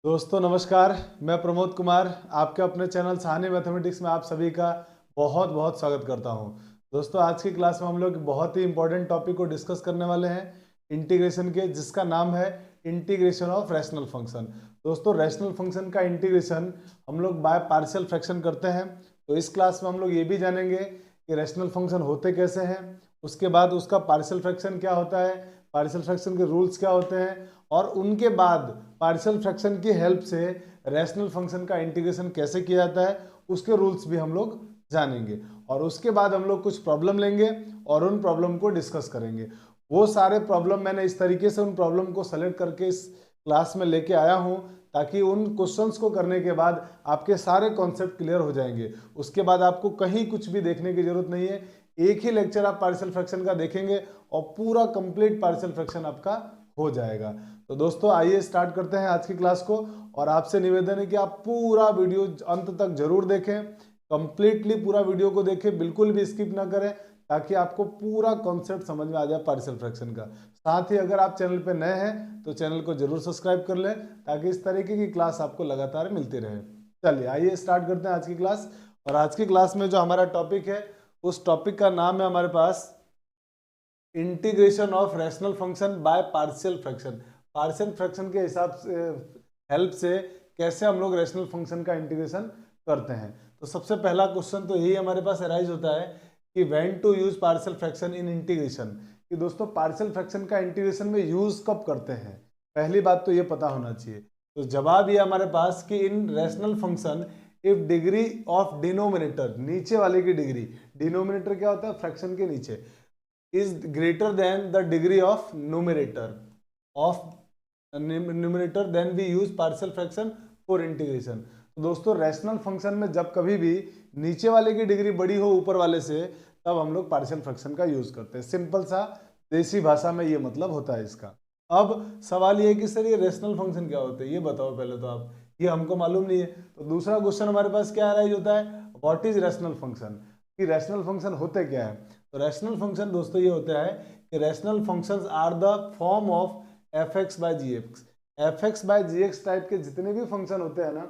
दोस्तों नमस्कार। मैं प्रमोद कुमार आपके अपने चैनल सहानी मैथमेटिक्स में आप सभी का बहुत बहुत स्वागत करता हूं। दोस्तों आज की क्लास में हम लोग बहुत ही इंपॉर्टेंट टॉपिक को डिस्कस करने वाले हैं इंटीग्रेशन के, जिसका नाम है इंटीग्रेशन ऑफ रैशनल फंक्शन। दोस्तों रैशनल फंक्शन का इंटीग्रेशन हम लोग बाय पार्शियल फ्रैक्शन करते हैं। तो इस क्लास में हम लोग ये भी जानेंगे कि रैशनल फंक्शन होते कैसे हैं, उसके बाद उसका पार्शियल फ्रैक्शन क्या होता है, पार्शियल फ्रैक्शन के रूल्स क्या होते हैं, और उनके बाद पार्शियल फ्रैक्शन की हेल्प से रैशनल फंक्शन का इंटीग्रेशन कैसे किया जाता है उसके रूल्स भी हम लोग जानेंगे। और उसके बाद हम लोग कुछ प्रॉब्लम लेंगे और उन प्रॉब्लम को डिस्कस करेंगे। वो सारे प्रॉब्लम मैंने इस तरीके से उन प्रॉब्लम को सेलेक्ट करके इस क्लास में लेके आया हूं ताकि उन क्वेश्चंस को करने के बाद आपके सारे कॉन्सेप्ट क्लियर हो जाएंगे। उसके बाद आपको कहीं कुछ भी देखने की जरूरत नहीं है, एक ही लेक्चर आप पार्शियल फ्रैक्शन का देखेंगे और पूरा कंप्लीट पार्शियल फ्रैक्शन आपका हो जाएगा। तो दोस्तों आइए स्टार्ट करते हैं आज की क्लास को। और आपसे निवेदन है कि आप पूरा वीडियो अंत तक जरूर देखें, कंप्लीटली पूरा वीडियो को देखें, बिल्कुल भी स्किप ना करें, ताकि आपको पूरा कॉन्सेप्ट समझ में आ जाए पार्शियल फ्रैक्शन का। साथ ही अगर आप चैनल पर नए हैं तो चैनल को जरूर सब्सक्राइब कर लें ताकि इस तरीके की क्लास आपको लगातार मिलती रहे। चलिए आइए स्टार्ट करते हैं आज की क्लास। और आज की क्लास में जो हमारा टॉपिक है उस टॉपिक का नाम है हमारे पास integration of rational function by partial fraction. Partial fraction के हिसाब से हेल्प से कैसे हम लोग रैशनल फंक्शन का इंटीग्रेशन करते हैं। तो सबसे पहला क्वेश्चन तो यही हमारे पास अराइज होता है कि when to use partial fraction in integration, कि दोस्तों पार्शियल फ्रैक्शन का इंटीग्रेशन में यूज कब करते हैं। पहली बात तो ये पता होना चाहिए। तो जवाब ये हमारे पास कि in rational function if degree of denominator, नीचे वाले की डिग्री, डिनोमिनेटर क्या होता है फ्रैक्शन के नीचे, is greater than the degree of numerator then we use partial fraction for integration। तो दोस्तों रैशनल फंक्शन में जब कभी भी नीचे वाले की डिग्री बड़ी हो ऊपर वाले से, तब हम लोग पार्शियल फ्रैक्शन का यूज करते हैं। सिंपल सा देसी भाषा में ये मतलब होता है इसका। अब सवाल ये है कि सर ये रैशनल फंक्शन क्या होते हैं, ये बताओ पहले तो आप, ये हमको मालूम नहीं है। तो दूसरा क्वेश्चन हमारे पास क्या अराइज होता है, व्हाट इज रैशनल फंक्शन, कि रैशनल फंक्शन होते क्या है। तो रैशनल फंक्शन दोस्तों ये होता है कि rational functions are the form of f x by g x. F x by g x type के जितने भी फंक्शन होते हैं ना,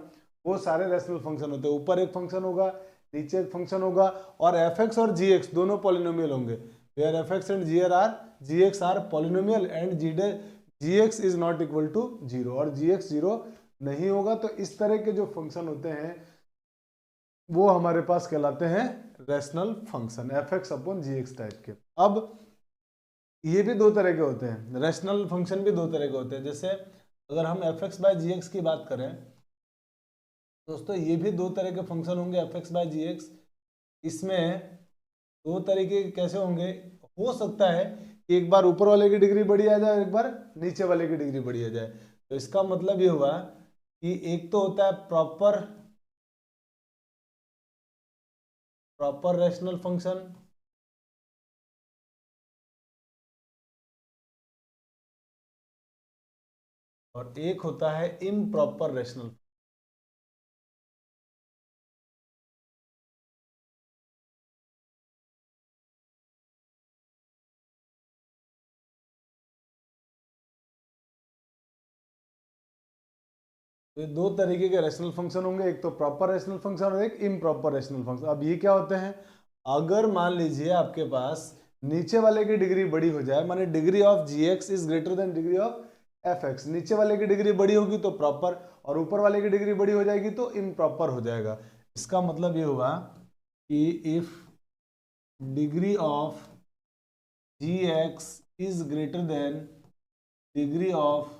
वो सारे रैशनल फंक्शन होते हैं। ऊपर एक फंक्शन होगा, नीचे एक फंक्शन होगा, और एफ एक्स और जी एक्स दोनों पॉलिनोमियल होंगे। Where f x and g x are polynomial and g x is not equal to zero, और जी एक्स जीरो नहीं होगा। तो इस तरह के जो फंक्शन होते हैं वो हमारे पास कहलाते हैं rational function, f x upon g x type के। अब ये भी दो तरह के होते हैं, रैशनल फंक्शन भी दो तरह के होते हैं। जैसे अगर हम F x by g x की बात करें दोस्तों, ये भी दो तरह के फंक्शन होंगे F x by g x. इसमें दो तरीके कैसे होंगे, हो सकता है कि एक बार ऊपर वाले की डिग्री बढ़ी आ जाए, एक बार नीचे वाले की डिग्री बढ़ी आ जाए। तो इसका मतलब ये हुआ कि एक तो होता है प्रॉपर रैशनल फंक्शन, और एक होता है इम्प्रॉपर रैशनल। तो ये दो तरीके के रैशनल फंक्शन होंगे, एक तो प्रॉपर रैशनल फंक्शन और एक इम्प्रॉपर रैशनल फंक्शन। अब ये क्या होते हैं, अगर मान लीजिए आपके पास नीचे वाले की डिग्री बड़ी हो जाए, माने degree of g x is greater than degree of f x, नीचे वाले की डिग्री बड़ी होगी तो प्रॉपर, और ऊपर वाले की डिग्री बड़ी हो जाएगी तो इम्प्रॉपर हो जाएगा। इसका मतलब ये हुआ कि if degree of g x is greater than degree of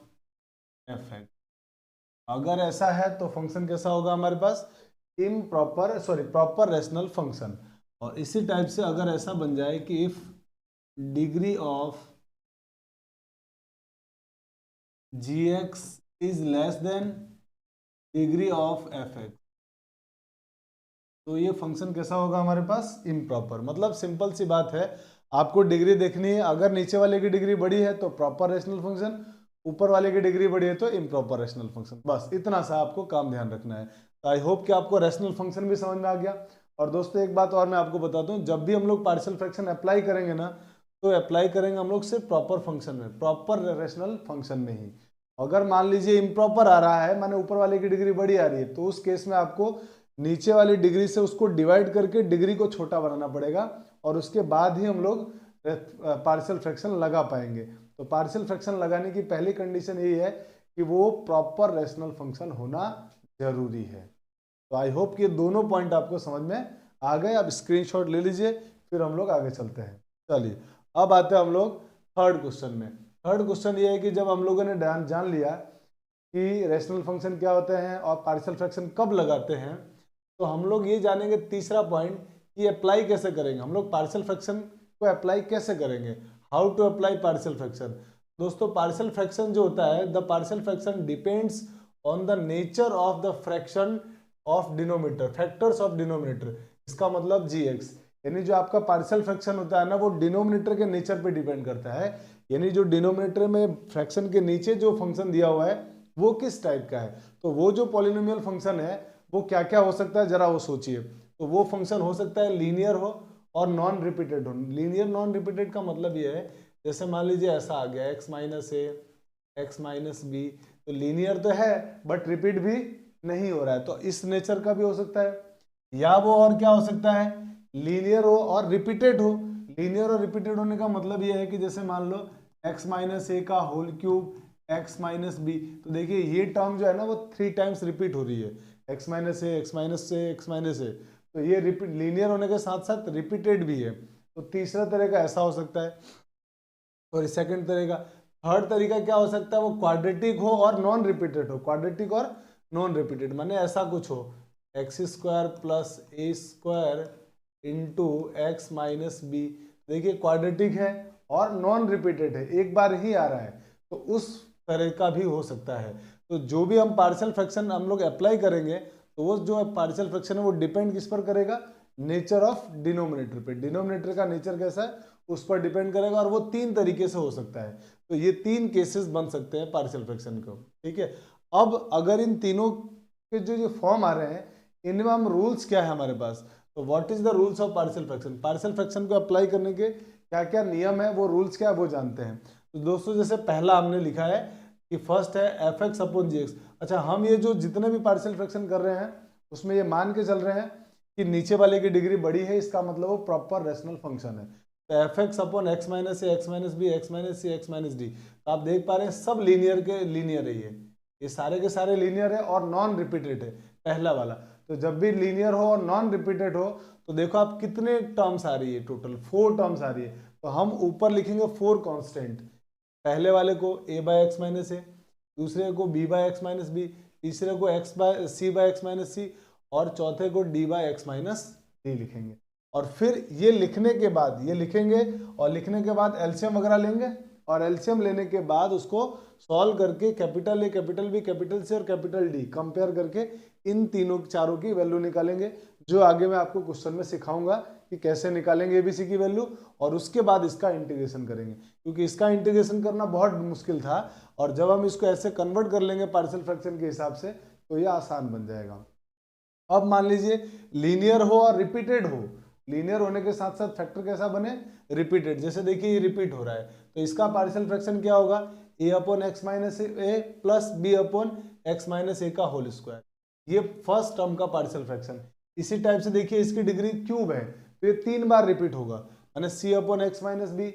f x, अगर ऐसा है तो फंक्शन कैसा होगा हमारे पास, प्रॉपर रैशनल फंक्शन। और इसी टाइप से अगर ऐसा बन जाए कि if degree of g x is less than degree of f x, तो ये फंक्शन कैसा होगा हमारे पास, इम्प्रॉपर। मतलब सिंपल सी बात है, आपको डिग्री देखनी है, अगर नीचे वाले की डिग्री बड़ी है तो प्रॉपर रैशनल फंक्शन, ऊपर वाले की डिग्री बड़ी है तो इम्प्रॉपर रैशनल फंक्शन। बस इतना सा आपको काम ध्यान रखना है। तो आई होप कि आपको रैशनल फंक्शन भी समझ में आ गया। और दोस्तों एक बात और मैं आपको बताता हूँ, जब भी हम लोग पार्शियल फ्रैक्शन अप्लाई करेंगे ना, तो अप्लाई करेंगे हम लोग सिर्फ प्रॉपर फंक्शन में, प्रॉपर रैशनल फंक्शन में ही। अगर मान लीजिए इम्प्रॉपर आ रहा है, माने ऊपर वाले की डिग्री बड़ी आ रही है, तो उस केस में आपको नीचे वाली डिग्री से उसको डिवाइड करके डिग्री को छोटा बनाना पड़ेगा और उसके बाद ही हम लोग पार्शियल फ्रैक्शन लगा पाएंगे। तो पार्शियल फ्रैक्शन लगाने की पहली कंडीशन यही है कि वो प्रॉपर रैशनल फंक्शन होना जरूरी है। तो आई होप कि ये दोनों पॉइंट आपको समझ में आ गए। अब स्क्रीनशॉट ले लीजिए, फिर हम लोग आगे चलते हैं। चलिए अब आते हैं हम लोग थर्ड क्वेश्चन में। थर्ड क्वेश्चन ये है कि जब हम लोगों ने जान लिया कि रैशनल फंक्शन क्या होते हैं और पार्शियल फ्रैक्शन कब लगाते हैं, तो हम लोग ये जानेंगे तीसरा पॉइंट कि अप्लाई कैसे करेंगे, हम लोग पार्शियल फ्रैक्शन को अप्लाई कैसे करेंगे, how to apply partial fraction. दोस्तों पार्शियल फ्रैक्शन जो होता है, the partial fraction depends on the nature of the fraction of denominator, factors of denominator. इसका मतलब gx, यानी जो आपका पार्शियल फ्रैक्शन होता है ना, वो डिनोमिनेटर के नेचर पे डिपेंड करता है। यानी जो डिनोमिनेटर में फ्रैक्शन के नीचे जो फंक्शन दिया हुआ है वो किस टाइप का है, तो वो जो पॉलिनोमियल फंक्शन है वो क्या क्या हो सकता है जरा वो सोचिए। तो वो फंक्शन हो सकता है लीनियर हो और नॉन रिपीटेड हो। लीनियर नॉन रिपीटेड का मतलब ये है, जैसे मान लीजिए ऐसा आ गया x minus a x minus b, तो लीनियर तो है बट रिपीट भी नहीं हो रहा है, तो इस नेचर का भी हो सकता है। या वो और क्या हो सकता है, लीनियर हो और रिपीटेड हो। लीनियर और रिपीटेड होने का मतलब ये है कि जैसे मान लो x माइनस ए का whole cube x minus b, तो देखिए ये टर्म जो है ना वो 3 टाइम्स रिपीट हो रही है, x minus a x minus a x minus ए, तो ये रिपीट लीनियर होने के साथ साथ रिपीटेड भी है। तो तीसरा तरीका ऐसा हो सकता है और सेकंड तरीका। थर्ड तरीका क्या हो सकता है, वो क्वाड्रेटिक हो और नॉन रिपीटेड हो। क्वाड्रेटिक और नॉन रिपीटेड माने ऐसा कुछ हो, x square plus a square into x minus b. देखिए क्वाड्रेटिक है और नॉन रिपीटेड है, एक बार ही आ रहा है, तो उस तरह का भी हो सकता है। तो जो भी हम पार्शियल फ्रैक्शन हम लोग अप्लाई करेंगे, तो वो जो पार्शियल फ्रैक्शन है वो डिपेंड किस पर करेगा, नेचर ऑफ डिनोमिनेटर पे। डिनोमिनेटर का नेचर कैसा है उस पर डिपेंड करेगा, और वो 3 तरीके से हो सकता है। तो ये 3 केसेस बन सकते हैं पार्शियल फ्रैक्शन को, ठीक है। अब अगर इन तीनों के जो फॉर्म आ रहे हैं, इनमें हम रूल्स क्या है हमारे पास, तो what is the rules of partial fraction. Partial fraction को अप्लाई करने के क्या क्या नियम है, वो रूल्स क्या है वो जानते हैं। तो दोस्तों जैसे पहला हमने लिखा है कि फर्स्ट है F x upon g x. अच्छा, हम ये जो जितने भी पार्शियल फ्रैक्शन कर रहे हैं उसमें ये मान के चल रहे हैं कि नीचे वाले की डिग्री बड़ी है, इसका मतलब वो प्रॉपर रैशनल फंक्शन है। तो f x upon x minus a x minus b x minus c x minus d, तो आप देख पा रहे हैं सब लीनियर के लीनियर है, ये सारे के सारे लीनियर है और नॉन रिपीटेड है पहला वाला। तो जब भी लीनियर हो और नॉन रिपीटेड हो, तो देखो आप कितने टर्म्स आ रही है, टोटल 4 टर्म्स आ रही है। तो हम ऊपर लिखेंगे 4 कांस्टेंट, पहले वाले को a by x minus a, दूसरे को b by x minus b, तीसरे को x by c by x minus c, और चौथे को d by x minus d लिखेंगे। और फिर ये लिखने के बाद ये लिखेंगे, और लिखने के बाद एलसीएम वगैरह लेंगे, और एलसीएम लेने के बाद उसको सॉल्व करके capital A capital B capital C और कैपिटल डी कंपेयर करके इन तीनों चारों की वैल्यू निकालेंगे, जो आगे मैं आपको क्वेश्चन में सिखाऊंगा कि कैसे निकालेंगे एबीसी की वैल्यू। और उसके बाद इसका इंटीग्रेशन करेंगे, क्योंकि इसका इंटीग्रेशन करना बहुत मुश्किल था, और जब हम इसको ऐसे कन्वर्ट कर लेंगे पार्शियल फ्रैक्शन के हिसाब से, तो ये आसान बन जाएगा। अब मान लीजिए लीनियर हो और रिपीटेड हो, लीनियर होने के साथ साथ फैक्टर कैसा बने, रिपीटेड। जैसे देखिए ये रिपीट हो रहा है, तो इसका पार्शियल फ्रैक्शन क्या होगा, a upon x minus a plus b upon x minus a का होल स्क्वायर। ये फर्स्ट टर्म का पार्शियल फ्रैक्शन। इसी टाइप से देखिए इसकी डिग्री क्यूब है, तो ये 3 बार रिपीट होगा, माने c upon x minus b,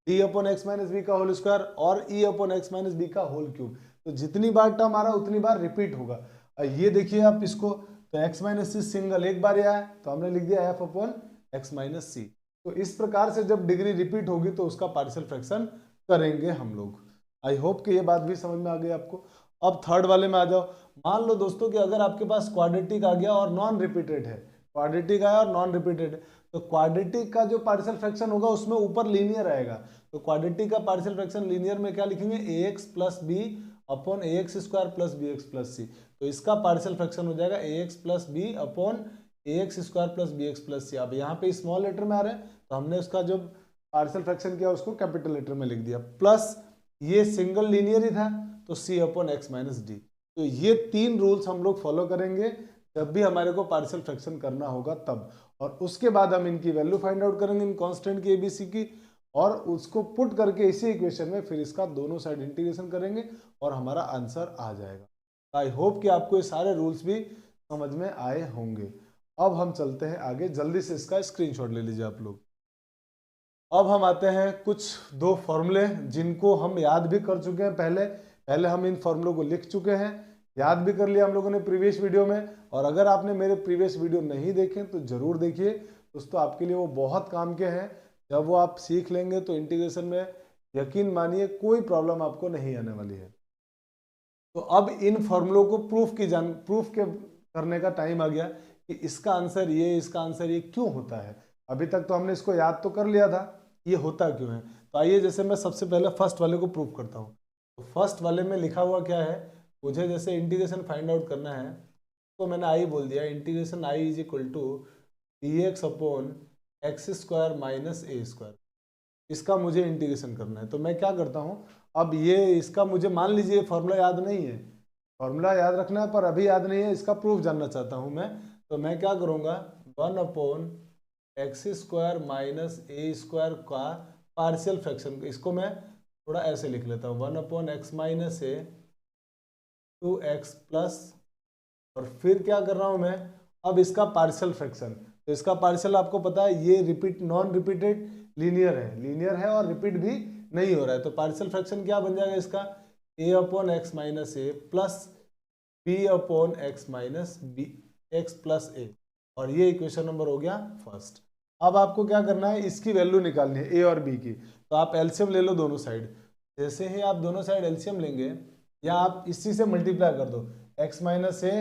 d upon x minus b का होल स्क्वायर और e upon x minus b का होल क्यूब। तो जितनी बार टर्म आ रहा है उतनी बार रिपीट होगा। ये देखिए आप इसको, तो एक्स माइनस सी सिंगल एक बार आया, तो हमने लिख दिया एफ अपॉन एक्स माइनस सी। तो इस प्रकार से जब डिग्री रिपीट होगी तो उसका पार्शियल फ्रैक्शन करेंगे हम लोग। आई होप कि ये बात भी समझ में आ गई आपको। अब थर्ड वाले में आ जाओ। मान लो दोस्तों कि अगर आपके पास क्वाड्रेटिक आ गया और नॉन रिपीटेड है, क्वाड्रेटिक आया और नॉन रिपीटेड है, तो क्वाड्रेटिक का जो पार्शियल फ्रैक्शन होगा उसमें ऊपर लीनियर आएगा। तो क्वाड्रेटिक का पार्शियल फ्रैक्शन लीनियर में क्या लिखेंगे, a x plus b upon a x square plus b x plus c. तो इसका पार्शियल फ्रैक्शन हो जाएगा a x plus b upon a x square plus b x plus c. अब यहाँ पे स्मॉल लेटर में आ रहे हैं, तो हमने उसका जो पार्शियल फ्रैक्शन किया उसको कैपिटल लेटर में लिख दिया, प्लस ये सिंगल लीनियर ही था तो सी अपॉन एक्स माइनस डी। तो ये 3 रूल्स हम लोग फॉलो करेंगे जब भी हमारे को पार्शियल फ्रैक्शन करना होगा तब, और उसके बाद हम इनकी वैल्यू फाइंड आउट करेंगे इन कांस्टेंट की एबीसी की, और उसको पुट करके इसी इक्वेशन में फिर इसका दोनों साइड इंटीग्रेशन करेंगे और हमारा आंसर आ जाएगा। आई होप कि आपको ये सारे रूल्स भी समझ में आए होंगे। अब हम चलते हैं आगे, जल्दी से इसका स्क्रीनशॉट ले लीजिए आप लोग। अब हम आते हैं कुछ दो फॉर्मूले जिनको हम याद भी कर चुके हैं पहले हम इन फॉर्मूलों को लिख चुके हैं, याद भी कर लिया हम लोगों ने प्रीवियस वीडियो में। और अगर आपने मेरे प्रीवियस वीडियो नहीं देखे तो जरूर देखिए दोस्तों, आपके लिए वो बहुत काम के हैं। जब वो आप सीख लेंगे तो इंटीग्रेशन में यकीन मानिए कोई प्रॉब्लम आपको नहीं आने वाली है। तो अब इन फॉर्मूलों को प्रूफ के करने का टाइम आ गया कि इसका आंसर ये, इसका आंसर ये क्यों होता है। अभी तक तो हमने इसको याद तो कर लिया था, ये होता क्यों है। तो आइए जैसे मैं सबसे पहले फर्स्ट वाले को प्रूफ करता हूँ। तो फर्स्ट वाले में लिखा हुआ क्या है, मुझे जैसे इंटीग्रेशन फाइंड आउट करना है तो मैंने आई बोल दिया, integration I is equal to d x upon x square minus a square. इसका मुझे इंटीग्रेशन करना है। तो मैं क्या करता हूँ, अब ये इसका मुझे मान लीजिए फॉर्मूला याद नहीं है, फॉर्मूला याद रखना है पर अभी याद नहीं है, इसका प्रूफ जानना चाहता हूँ मैं। तो मैं क्या करूँगा, 1 x square minus a square का पार्शियल फ्रैक्शन, इसको मैं थोड़ा ऐसे लिख लेता हूँ, 1 एक्स माइनस ए 2x प्लस, और फिर क्या कर रहा हूँ मैं, अब इसका पार्शियल फ्रैक्शन। तो इसका पार्शियल आपको पता है ये रिपीट नॉन रिपीटेड लीनियर है और रिपीट भी नहीं हो रहा है। तो पार्शियल फ्रैक्शन क्या बन जाएगा इसका, a upon x minus a plus b upon x minus b x plus a. और ये इक्वेशन नंबर हो गया फर्स्ट। अब आपको क्या करना है, इसकी वैल्यू निकालनी है a और b की। तो आप एलसीएम ले लो दोनों साइड। जैसे ही आप दोनों साइड एलसीएम लेंगे या आप इसी से मल्टीप्लाई कर दो, x माइनस ए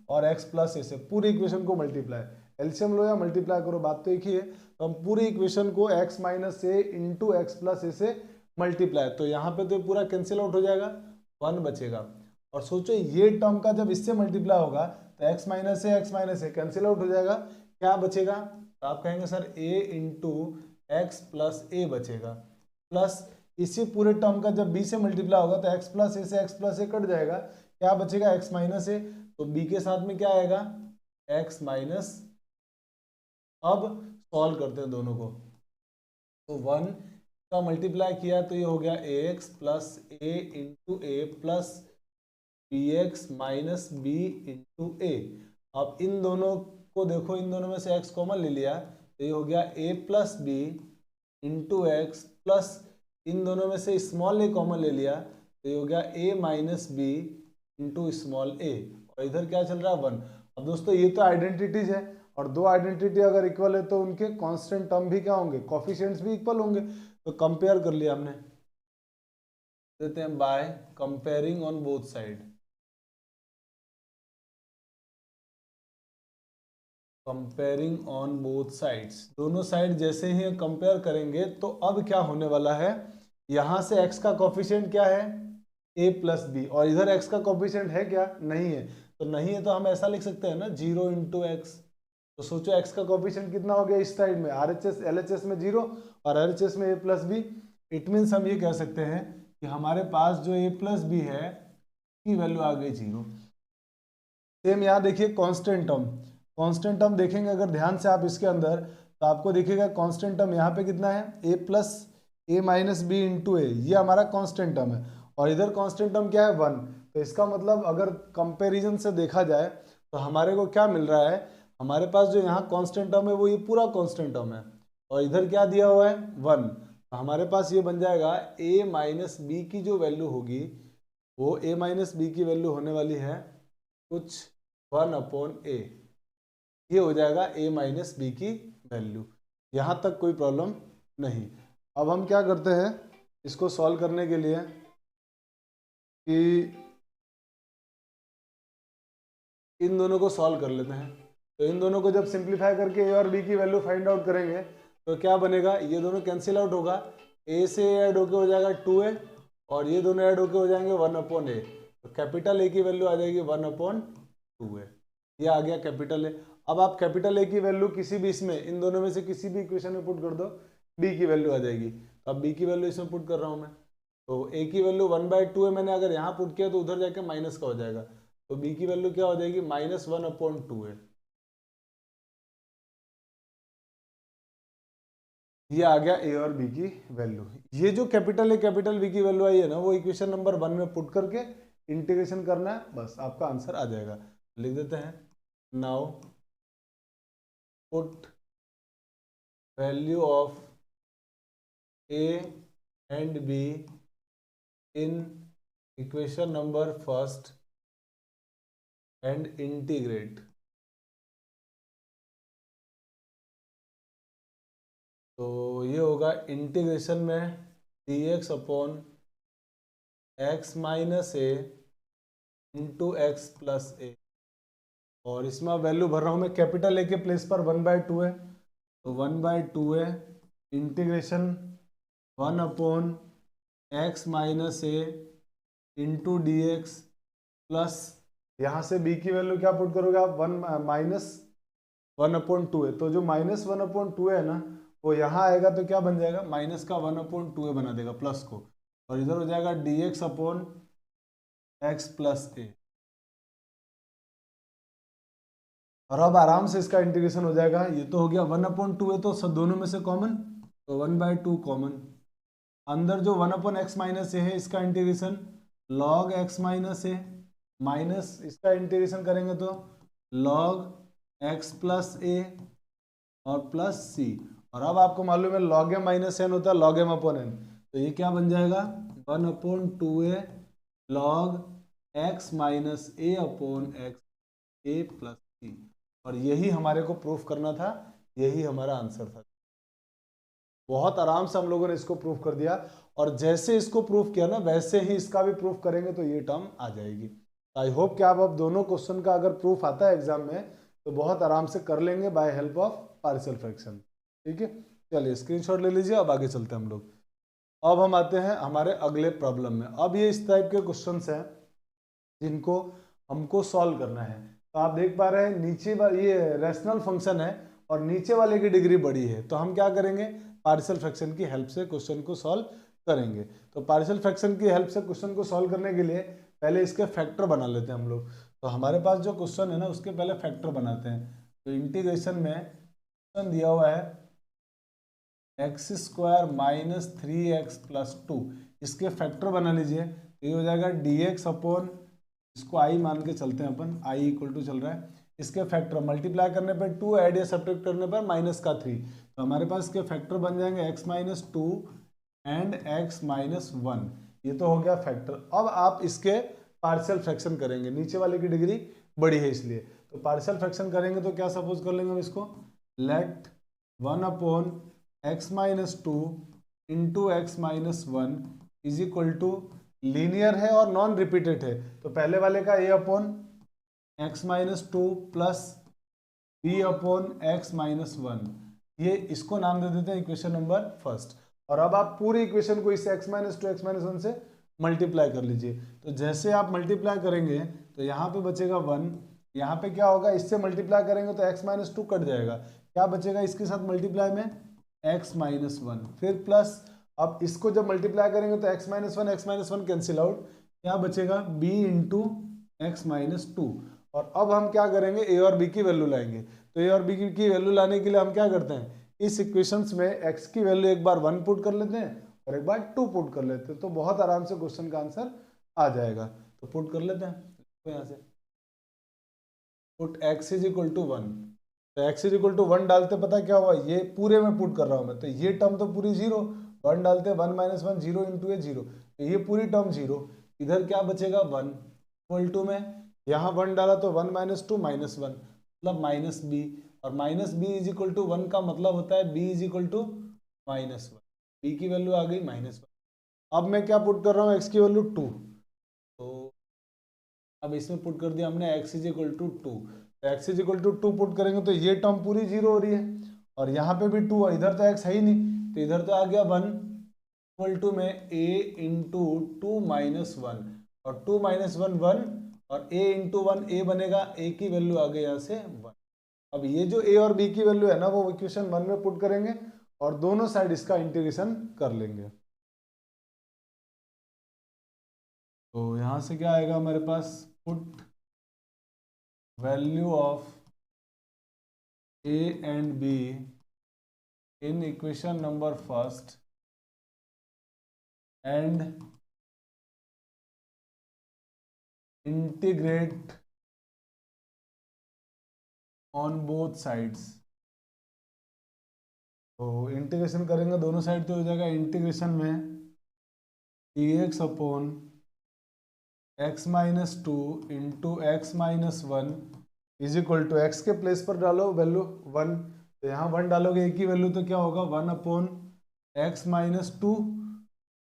और x प्लस ए से पूरी इक्वेशन को मल्टीप्लाई, एलसीएम लो या मल्टीप्लाई करो, बात तो एक ही है। तो हम पूरी इक्वेशन को x माइनस ए इंटू एक्स प्लस ए से मल्टीप्लाई, तो यहाँ पे तो पूरा कैंसिल आउट हो जाएगा, 1 बचेगा। और सोचो ये टर्म का जब इससे मल्टीप्लाई होगा तो x minus a cancel out हो जाएगा, क्या बचेगा, तो आप कहेंगे sir a into x plus a बचेगा, प्लस इसी पूरे टर्म का जब b से मल्टीप्लाई होगा तो x प्लस ए से x प्लस ए कट जाएगा, क्या बचेगा x माइनस ए। तो b के साथ में क्या आएगा, x माइनस। अब सॉल्व करते हैं दोनों को, तो 1 का मल्टीप्लाई किया तो ये हो गया ax plus a into a plus b x minus b into a. अब इन दोनों को देखो, इन दोनों में से x कॉमन ले लिया तो ये हो गया a plus b into x plus इन दोनों में से स्मॉल a कॉमन ले लिया तो ये हो गया a minus b into small a। और इधर क्या चल रहा है 1। अब दोस्तों ये तो आइडेंटिटीज है, और दो आइडेंटिटी अगर इक्वल है तो उनके कांस्टेंट टर्म भी क्या होंगे, कोफिशिएंट्स भी इक्वल होंगे। तो कंपेयर कर लिया हमने, देते हैं by comparing on both side, comparing on both sides, दोनों साइड जैसे ही कंपेयर करेंगे तो अब क्या होने वाला है, यहां से x का कोफिशिएंट क्या है a प्लस बी, और इधर x का कोफिशिएंट है क्या, नहीं है। तो नहीं है तो हम ऐसा लिख सकते हैं ना 0 इंटू एक्स। तो सोचो x का कोफिशिएंट कितना हो गया इस साइड में, RHS LHS में 0 और RHS में a plus b. It means हम ये कह सकते हैं कि हमारे पास जो a प्लस बी है की वैल्यू आ गई 0। सेम यहाँ देखिए कांस्टेंट टर्म देखेंगे अगर ध्यान से आप इसके अंदर, तो आपको दिखेगा कांस्टेंट टर्म यहाँ पे कितना है, a plus a minus b into a, ये हमारा कांस्टेंट टर्म है। और इधर कांस्टेंट टर्म क्या है 1। तो इसका मतलब अगर कंपैरिजन से देखा जाए तो हमारे को क्या मिल रहा है, हमारे पास जो यहाँ कांस्टेंट टर्म है वो ये पूरा कांस्टेंट टर्म है, और इधर क्या दिया हुआ है 1। तो हमारे पास ये बन जाएगा a माइनस बी की जो वैल्यू होगी वो a माइनस बी की वैल्यू होने वाली है कुछ 1 अपॉन ए, ये हो जाएगा a माइनस बी की वैल्यू। यहाँ तक कोई प्रॉब्लम नहीं। अब हम क्या करते हैं इसको सॉल्व करने के लिए कि इन दोनों को सॉल्व कर लेते हैं। तो इन दोनों को जब सिंप्लीफाई करके a और b की वैल्यू फाइंड आउट करेंगे तो क्या बनेगा, ये दोनों कैंसिल आउट होगा, a से ऐड होके हो जाएगा 2a और ये दोनों ऐड होके हो जाएंगे 1 अपॉन ए। तो कैपिटल A की वैल्यू आ जाएगी 1 अपॉन 2a, ये आ गया कैपिटल A। अब आप कैपिटल A की वैल्यू किसी भी इसमें इन दोनों में से किसी भी इक्वेशन में पुट कर दो, b की वैल्यू आ जाएगी। तो अब b की वैल्यू इसमें पुट कर रहा हूँ मैं, तो a की वैल्यू 1/2 है, मैंने अगर यहाँ पुट किया तो उधर जाके माइनस का हो जाएगा, तो b की वैल्यू क्या हो जाएगी -1 अपॉन 2 है। ये आ गया ए और बी की वैल्यू। ये जो कैपिटल ए कैपिटल बी की वैल्यू आई है ना, वो इक्वेशन नंबर 1 में पुट करके इंटीग्रेशन करना है, बस आपका आंसर आ जाएगा। लिख देते हैं, now put value of A and be in equation number first and integrate. तो ये होगा इंटीग्रेशन में dx upon x minus A into x plus a, और इसमें वैल्यू भर रहा हूँ मैं कैपिटल ए के प्लेस पर 1/2 है, तो 1/2 है इंटीग्रेशन 1 अपॉन एक्स माइनस ए इंटू डी एक्स प्लस, यहाँ से b की वैल्यू क्या पुट करोगे आप, 1/2 है, तो जो -1/2 है ना, वो यहाँ आएगा तो क्या बन जाएगा, माइनस का 1/2 बना देगा प्लस को, और इधर हो जाएगा dx upon x plus a. और अब आराम से इसका इंटीग्रेशन हो जाएगा। ये तो हो गया 1/2 है, तो सब दोनों में से कॉमन, तो 1/2 कॉमन। अंदर जो 1/x माइनस ए है, इसका इंटीग्रेशन log x माइनस ए, माइनस इसका इंटीग्रेशन करेंगे तो log x प्लस ए और प्लस सी। और अब आपको मालूम है log m माइनस एन होता है log m अपॉन एन, तो ये क्या बन जाएगा 1/2a log x माइनस ए अपॉन एक्स ए प्लस सी। और यही हमारे को प्रूफ करना था, यही हमारा आंसर था। बहुत आराम से हम लोगों ने इसको प्रूफ कर दिया, और जैसे इसको प्रूफ किया ना, वैसे ही इसका भी प्रूफ करेंगे तो ये टर्म आ जाएगी। आई होप कि आप अब दोनों क्वेश्चन का अगर प्रूफ आता है एग्जाम में तो बहुत आराम से कर लेंगे by help of partial fraction. ठीक है, चलिए स्क्रीनशॉट ले लीजिए, अब आगे चलते हैं हम लोग। अब हम आते हैं हमारे अगले प्रॉब्लम में। अब ये इस टाइप के क्वेश्चंस हैं जिनको हमको सॉल्व करना है। तो आप देख पा रहे हैं नीचे ये रैशनल फंक्शन है और नीचे वाले की डिग्री बड़ी है, तो हम क्या करेंगे, पार्शियल फ्रैक्शन की हेल्प से क्वेश्चन को सॉल्व करेंगे। तो पार्शियल फ्रैक्शन की हेल्प से क्वेश्चन को सॉल्व करने के लिए पहले इसके फैक्टर बना लेते हैं हम लोग। तो हमारे पास जो क्वेश्चन है ना, उसके पहले फैक्टर बनाते हैं। तो इंटीग्रेशन में क्वेश्चन दिया हुआ है x² माइनस 3x प्लस 2, इसके फैक्टर बना लीजिए। तो ये हो जाएगा dx अपॉन, इसको i मान के चलते हैं अपन, i इक्वल टू चल रहा है, इसके फैक्टर मल्टीप्लाई करने पर 2, ऐड या सब्ट्रैक्ट करने पर माइनस का 3, तो हमारे पास इसके फैक्टर बन जाएंगे x minus 2 and x minus 1। ये तो हो गया फैक्टर। अब आप इसके पार्शियल फ्रैक्शन करेंगे, नीचे वाले की डिग्री बड़ी है इसलिए, तो पार्शियल फ्रैक्शन करेंगे तो क्या सपोज कर लेंगे हम इसको, let 1 upon x minus 2 into x minus 1 is equal to, linear है और नॉन रिपीटेड है, तो पहले वाले का a upon x minus 2 plus b upon x minus 1, ये इसको नाम दे देते हैं इक्वेशन नंबर फर्स्ट। और अब आप पूरी इक्वेशन को इस x माइनस 2 एक्स माइनस 1 से मल्टीप्लाई कर लीजिए। तो जैसे आप मल्टीप्लाई करेंगे तो यहाँ पे बचेगा 1, यहाँ पे क्या होगा, इससे मल्टीप्लाई करेंगे तो x माइनस 2 कट जाएगा, क्या बचेगा इसके साथ मल्टीप्लाई में x माइनस 1, फिर प्लस, अब इसको जब मल्टीप्लाई करेंगे तो x माइनस 1 कैंसिल आउट, क्या बचेगा b इंटू एक्स माइनस 2। और अब हम क्या करेंगे, a और b की वैल्यू लाएंगे। तो a और b की वैल्यू लाने के लिए हम क्या करते हैं, इस इक्वेशंस में x की वैल्यू एक बार 1 पुट कर लेते हैं और एक बार 2 पुट कर लेते हैं, तो बहुत आराम से क्वेश्चन का आंसर आ जाएगा। तो पुट कर लेते हैं, तो यहाँ से put x is equal to 1, तो x इज इक्वल टू 1 डालते पता क्या हुआ, ये पूरे में पुट कर रहा हूँ मैं, तो ये टर्म तो पूरी 0, 1 डालते 1 माइनस 1 0 इंटू ए 0, तो ये पूरी टर्म 0, इधर क्या बचेगा 1 इक्वल टू में, यहाँ 1 डाला तो 1 माइनस 2 माइनस 1 मतलब माइनस बी, और minus b is equal to 1 का मतलब होता है b is equal to minus 1, b की वैल्यू आ गई -1। अब मैं क्या पुट कर रहा हूँ, x की वैल्यू 2, तो अब इसमें पुट कर दिया हमने x इज इक्वल टू 2, तो x is equal to 2 put करेंगे तो ये टर्म पूरी 0 हो रही है, और यहाँ पे भी 2, इधर तो x है ही नहीं, तो इधर तो आ गया 1 इक्वल टू में a इंटू 2 माइनस 1, और 2 माइनस 1 1, और a इंटू 1 a बनेगा, a की वैल्यू आ गई यहाँ से 1। अब ये जो a और b की वैल्यू है ना, वो इक्वेशन 1 में पुट करेंगे और दोनों साइड इसका इंटीग्रेशन कर लेंगे। तो यहाँ से क्या आएगा हमारे पास, put value of a and b in equation number first and integrate on both sides। तो इंटीग्रेशन करेंगे दोनों साइड तो हो जाएगा इंटीग्रेशन में dx upon x minus two into x minus one is equal to x के place पर डालो वैल्यू वन, तो यहाँ वन डालोगे एक ही वैल्यू तो क्या होगा one upon x minus to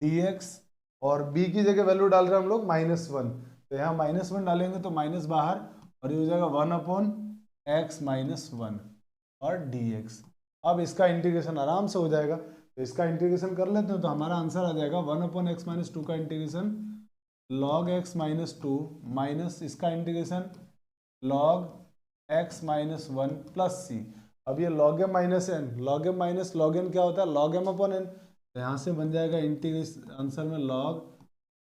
d x, और b की जगह वैल्यू डाल रहे हैं हम लोग माइनस वन, तो यहाँ माइनस वन डालेंगे तो माइनस बाहर और ये हो जाएगा one upon x minus one और डी एक्स। अब इसका इंटीग्रेशन आराम से हो जाएगा, तो इसका इंटीग्रेशन कर लेते हैं तो हमारा आंसर आ जाएगा one upon x minus two का integration log x minus two minus इसका integration log x minus one plus c. अब ये log m minus n, log m minus log n क्या होता है लॉग एम अपॉन एन, तो यहाँ से बन जाएगा इंटीग्रेशन आंसर में log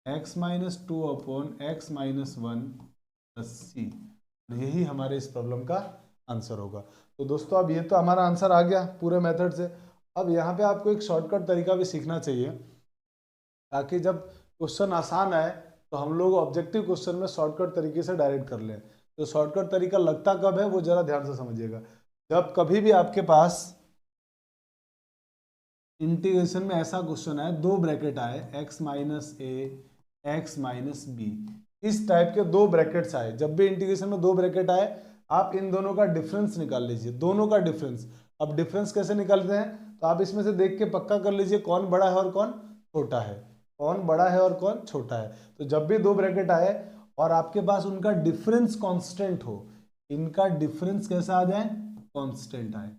x minus two upon x minus one plus c. यही हमारे इस प्रॉब्लम का आंसर होगा। तो दोस्तों अब ये तो हमारा आंसर आ गया पूरे मेथड से। अब यहाँ पे आपको एक शॉर्टकट तरीका भी सीखना चाहिए ताकि जब क्वेश्चन आसान आए तो हम लोग ऑब्जेक्टिव क्वेश्चन में शॉर्टकट तरीके से डायरेक्ट कर लें। तो शॉर्टकट तरीका लगता कब है वो जरा ध्यान से समझिएगा। जब कभी भी आपके पास इंटीग्रेशन में ऐसा क्वेश्चन आए दो ब्रैकेट आए x minus a x minus B, इस टाइप के दो ब्रैकेट्स आए, जब भी इंटीग्रेशन में दो ब्रैकेट आए आप इन दोनों का डिफरेंस निकाल लीजिए, दोनों का डिफरेंस। अब डिफरेंस कैसे निकालते हैं तो आप इसमें से देख के पक्का कर लीजिए कौन बड़ा है और कौन छोटा है, कौन बड़ा है और कौन छोटा है। तो जब भी दो ब्रैकेट आए और आपके पास उनका डिफरेंस कांस्टेंट हो, इनका डिफरेंस कैसा आ जाए कांस्टेंट आए,